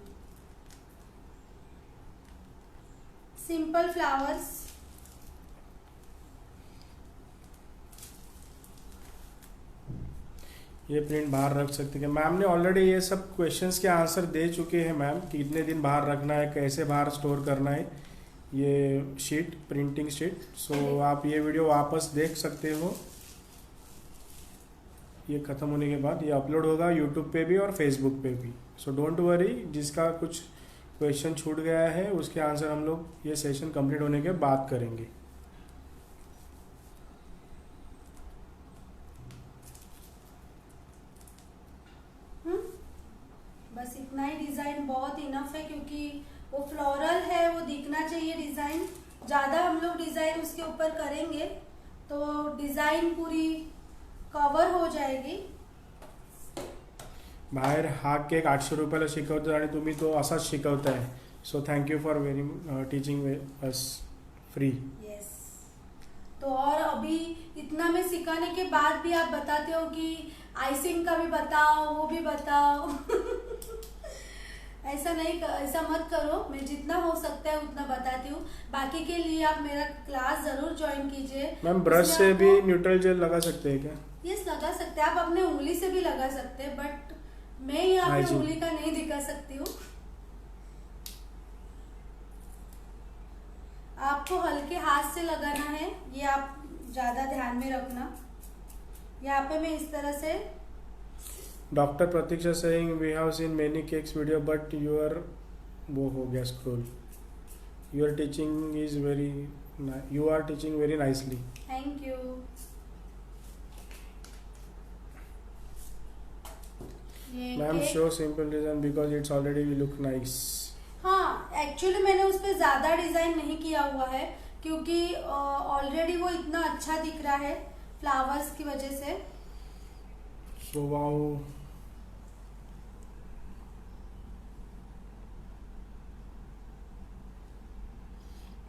सिंपल फ्लावर्स। ये प्रिंट बाहर रख सकते हैं। मैम ने ऑलरेडी ये सब क्वेश्चंस के आंसर दे चुके हैं मैम, कि कितने दिन बाहर रखना है, कैसे बाहर स्टोर करना है, ये शीट, प्रिंटिंग शीट। सो आप ये वीडियो वापस देख सकते हो, ये ख़त्म होने के बाद ये अपलोड होगा यूट्यूब पे भी और फेसबुक पे भी। सो डोंट वरी, जिसका कुछ क्वेश्चन छूट गया है उसके आंसर हम लोग ये सेशन कंप्लीट होने के बाद करेंगे। बस इतना ही डिजाइन बहुत इनफ है, क्योंकि वो फ्लोरल है, वो दिखना चाहिए डिजाइन। ज्यादा हम लोग डिजाइन उसके ऊपर करेंगे तो डिजाइन पूरी कवर हो जाएगी। बाहेर हा केक 800 रुपयाला शिकवतो आणि तुम्ही तो असाच शिकवताय। So thank you for very teaching us free. Yes. तो और अभी इतना में सिखाने के बाद भी आप बताते हो कि आइसिंग का भी बताओ, वो भी बताओ। ऐसा नहीं, ऐसा मत करो। मैं जितना हो सकता है उतना बताती हूँ। बाकी के लिए आप मेरा क्लास जरूर ज्वाइन कीजिए। मैम ब्रश से भी न्यूट्रल जेल लगा सकते हैं क्या? यस, लगा सकते हैं। आप अपने उंगली से भी लगा सकते हैं, बट मैं यहाँ पे उंगली का नहीं दिखा सकती हूँ। आपको हल्के हाथ से लगाना है, ये आप ज्यादा ध्यान में रखना। यहाँ पे मैं इस तरह से। Doctor Pratiksha saying we have seen many cakes video but your वो हो गया scroll. Your teaching is very, you are teaching very nicely. Thank you. Ma'am show simple design because it's already look nice. हाँ, actually मैंने उस पर ज्यादा design नहीं किया हुआ है, क्योंकि ऑलरेडी वो इतना अच्छा दिख रहा है फ्लावर्स की वजह से। So wow,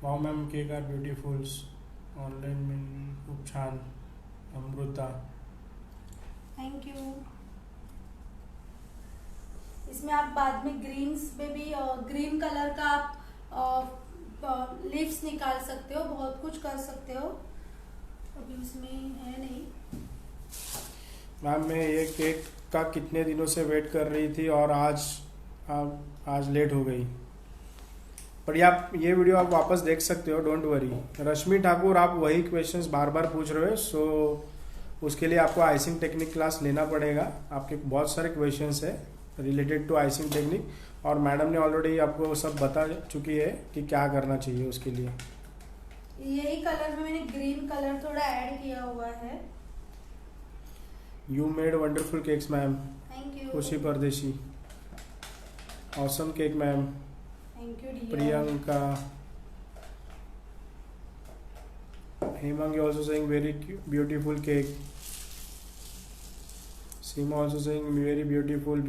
wow ma'am, cake are beautiful, online में खूप छान। Amrita, thank you. इसमें आप बाद में ग्रीन्स में भी ग्रीन कलर का आप लीव्स निकाल सकते हो, बहुत कुछ कर सकते हो। अभी उसमें है नहीं। मैम मैं ये केक का कितने दिनों से वेट कर रही थी और आज लेट हो गई। पर ये वीडियो आप वापस देख सकते हो, डोंट वरी। रश्मि ठाकुर, आप वही क्वेश्चंस बार बार पूछ रहे हो, सो उसके लिए आपको आइसिंग टेक्निक क्लास लेना पड़ेगा। आपके बहुत सारे क्वेश्चंस है रिलेटेड टू आइसिंग टेक्निक, और मैडम ने ऑलरेडी आपको सब बता चुकी है कि क्या करना चाहिए उसके लिए। यही कलर में मैंने ग्रीन कलर थोड़ा ऐड किया हुआ है। You made wonderful cakes ma'am. Thank you. Khushi Pardeshi, awesome cake ma'am. Thank you dear. Priyanka, Hemang also saying very beautiful cake. Seema also saying very beautiful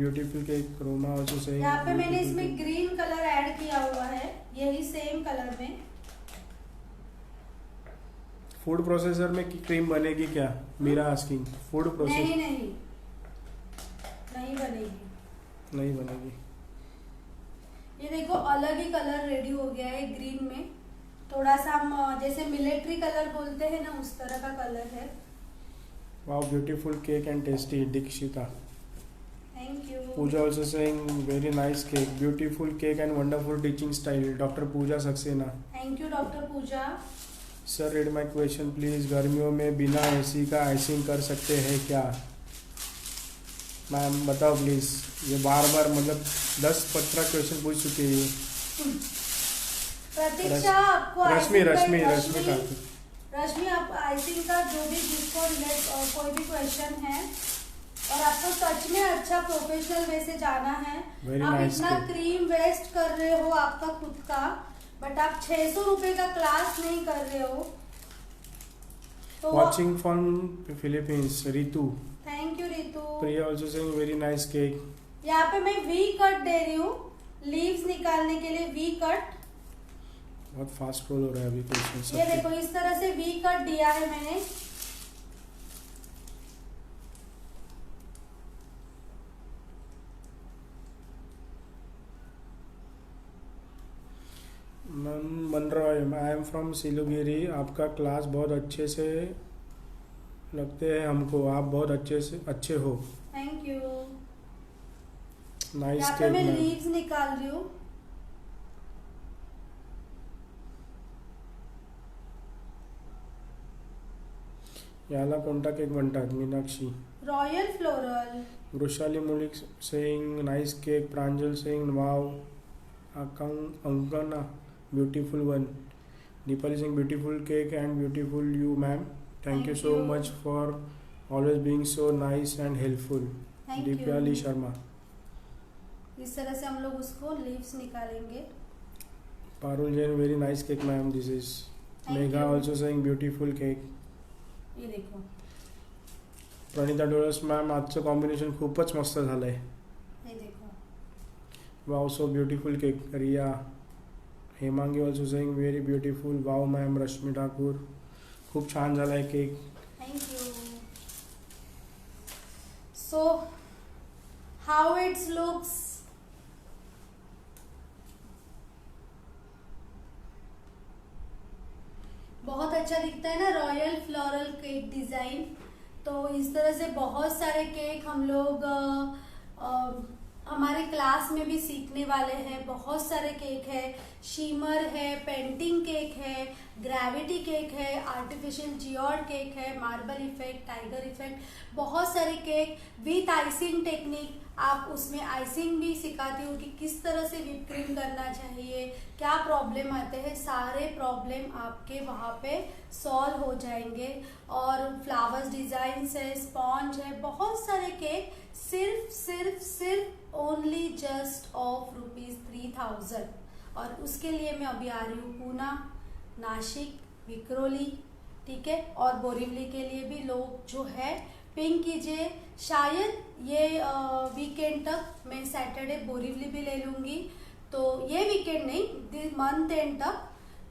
cake. Roma also saying यहाँ पे मैंने इसमें ग्रीन कलर ऐड किया हुआ है, यही सेम कलर में। फूड प्रोसेसर में क्रीम बनेगी क्या? मीरा आस्किंग। फूड प्रोसेसर नहीं बनेगी। नहीं बनेगी। ये देखो अलग ही कलर रेडी हो गया है ग्रीन में। थोड़ा सा हम जैसे मिलिट्री कलर बोलते हैं ना, उस तरह का कलर है। Wow, beautiful cake and tasty. Dikshita, thank you. Pooja also saying very nice cake, beautiful cake and wonderful teaching style. Doctor Pooja Saxena, thank you doctor Pooja. Sir read my question please. गर्मियों में बिना एसी का आइसिंग कर सकते हैं क्या? मैम बताओ प्लीज। ये बार बार मतलब 10-15 क्वेश्चन पूछ चुकी है। प्रतीक्षा, आपको रश्मि आप आइसिंग का जो भी जिसको कोई भी क्वेश्चन है और आपको सच में अच्छा प्रोफेशनल वे से जाना है, आप इतना क्रीम वेस्ट कर रहे हो आपका खुद का, बट आप 600 रुपए का क्लास नहीं कर रहे हो। तो watching from Philippines, Ritu. Thank you Ritu. Priya also saying very nice cake. यहाँ पे मैं वी कट दे रही हूँ, लीव्स निकालने के लिए वी कट। बहुत फास्ट रोल हो रहा है अभी क्वेश्चन। ये देखो इस तरह से वी कट दिया है मैंने। मन Roy, I am from Siliguri. आपका क्लास बहुत अच्छे से लगते हैं हमको, आप बहुत अच्छे हो। Thank you. नाइस यहाँ पे केक मैं मैम। लीव्स निकाल रही हूँ। याला कोणता केक म्हणतात? Meenakshi. Royal floral. Vrishali Mulik saying nice cake. Pranjal saying wow. Ankana beautiful one. Deepali saying beautiful cake and beautiful you ma'am. Thank you so much for always being so nice and helpful. Deepali Sharma. इस तरह से हम लोग उसको leaves निकालेंगे. Parul Jain very nice cake ma'am. This is Megha also saying beautiful cake. ये देखो. Pranita Dolas ma'am आजचं कॉम्बिनेशन खूपच मस्त झालंय. हे देखो. Wow so beautiful cake. Riya. Hemangi also saying very beautiful. Wow ma'am. Rashmi Thakur खूप छान झालाय cake. Thank you. So how it's looks. बहुत अच्छा दिखता है ना रॉयल फ्लोरल केक डिजाइन. तो इस तरह से बहुत सारे केक हम लोग हमारे क्लास में भी सीखने वाले हैं. बहुत सारे केक है. शीमर है, पेंटिंग केक है, ग्रेविटी केक है, आर्टिफिशियल जियोड केक है, मार्बल इफेक्ट, टाइगर इफेक्ट, बहुत सारे केक विथ आइसिंग टेक्निक. आप उसमें आइसिंग भी सिखाती हूँ कि किस तरह से व्हिप क्रीम करना चाहिए, क्या प्रॉब्लम आते हैं, सारे प्रॉब्लम आपके वहाँ पे सॉल्व हो जाएंगे. और फ्लावर्स डिजाइन्स है, स्पॉन्ज है, बहुत सारे केक सिर्फ ओनली जस्ट ऑफ ₹3000. और उसके लिए मैं अभी आ रही हूँ पूना, नासिक, विक्रोली, ठीक है. और बोरीवली के लिए भी लोग जो है पिंक कीजिए. शायद ये वीकेंड तक मैं सैटरडे बोरीवली भी ले लूँगी. तो ये वीकेंड नहीं, मंथ एंड तक.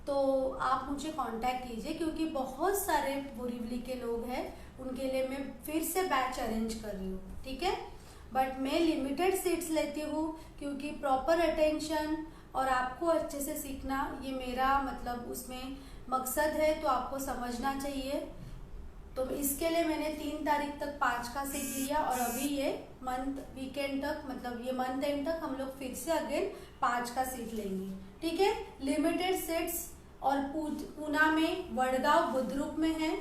तो आप मुझे कांटेक्ट कीजिए क्योंकि बहुत सारे बोरीवली के लोग हैं. उनके लिए मैं फिर से बैच अरेंज कर रही हूँ, ठीक है. बट मैं लिमिटेड सीट्स लेती हूँ क्योंकि प्रॉपर अटेंशन और आपको अच्छे से सीखना ये मेरा मतलब उसमें मकसद है. तो आपको समझना चाहिए. तो इसके लिए मैंने 3 तारीख तक 5 का सीट लिया और अभी ये मंथ वीकेंड तक मतलब ये मंथ एंड तक हम लोग फिर से अगेन 5 का सीट लेंगे, ठीक है. लिमिटेड सीट्स और पूना में, वडगांव, बुद्रुक में है.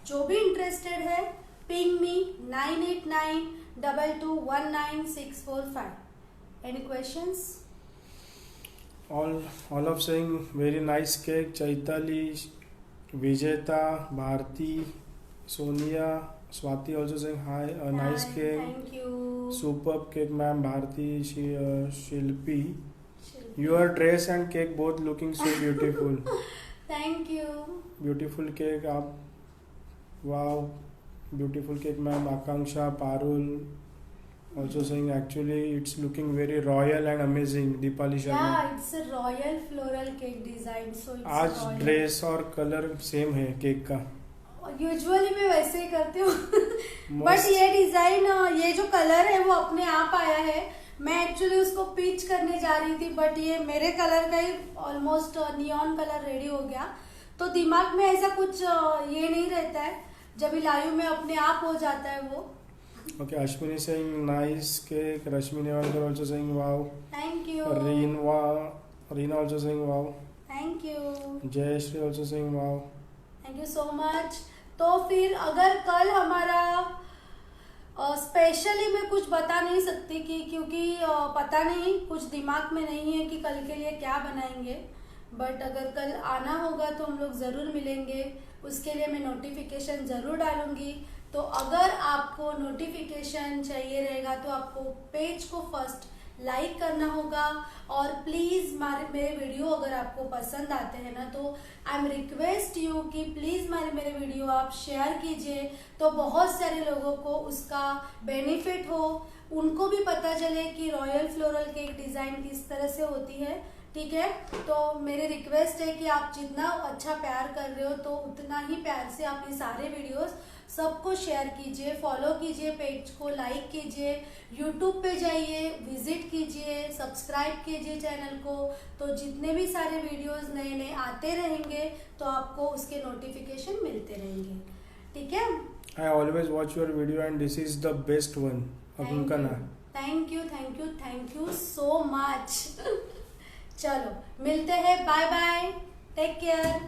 जो भी इंटरेस्टेड है ping me 9892219645. Any questions? all of saying very nice cake. Chaitali, विजेता, Bharti, Sonia, Swati also saying hi. Nice cake. Thank you. Superb cake ma'am. Bharti, Shilpi. Your dress and cake both looking so beautiful. Thank you. Beautiful cake. आप wow. Beautiful cake ma'am. Akanksha, Parul also saying actually it's looking very royal and amazing. Deepali Sharma. Yeah, it's a royal floral cake design. So it's आज royal. Dress और colour same है cake का. Usually मैं वैसे ही करती हूँ. But ये design, ये जो कलर है वो अपने आप आया है. मैं एक्चुअली उसको पिच करने जा रही थी बट ये मेरे कलर का ही ऑलमोस्ट नियॉन कलर रेडी हो गया. तो दिमाग में ऐसा कुछ ये नहीं रहता है. जब लाइव में अपने आप हो जाता है वो. Okay, Ashwini saying nice cake. Rashmi Nevalkar also saying wow. Thank you. Reena also saying wow. Thank you. Jayashree also saying wow. Thank you so much. तो फिर अगर कल हमारा स्पेशली मैं कुछ बता नहीं सकती कि क्योंकि पता नहीं, कुछ दिमाग में नहीं है कि कल के लिए क्या बनाएंगे. बट अगर कल आना होगा तो हम लोग ज़रूर मिलेंगे. उसके लिए मैं नोटिफिकेशन ज़रूर डालूंगी. तो अगर आपको नोटिफिकेशन चाहिए रहेगा तो आपको पेज को फर्स्ट लाइक करना होगा. और प्लीज़ मेरे वीडियो अगर आपको पसंद आते हैं ना तो आई एम रिक्वेस्ट यू कि प्लीज़ मेरे वीडियो आप शेयर कीजिए तो बहुत सारे लोगों को उसका बेनिफिट हो. उनको भी पता चले कि रॉयल फ्लोरल केक डिज़ाइन किस तरह से होती है, ठीक है. तो मेरी रिक्वेस्ट है कि आप जितना अच्छा प्यार कर रहे हो तो उतना ही प्यार से आप ये सारे वीडियोस सबको शेयर कीजिए, फॉलो कीजिए, पेज को लाइक कीजिए, यूट्यूब पे जाइए, विजिट कीजिए, सब्सक्राइब कीजिए चैनल को. तो जितने भी सारे वीडियोस नए नए आते रहेंगे तो आपको उसके नोटिफिकेशन मिलते रहेंगे, ठीक है. I always watch your video and this is the best one. Ankana. Thank you so much. चलो मिलते हैं. Bye bye. Take care.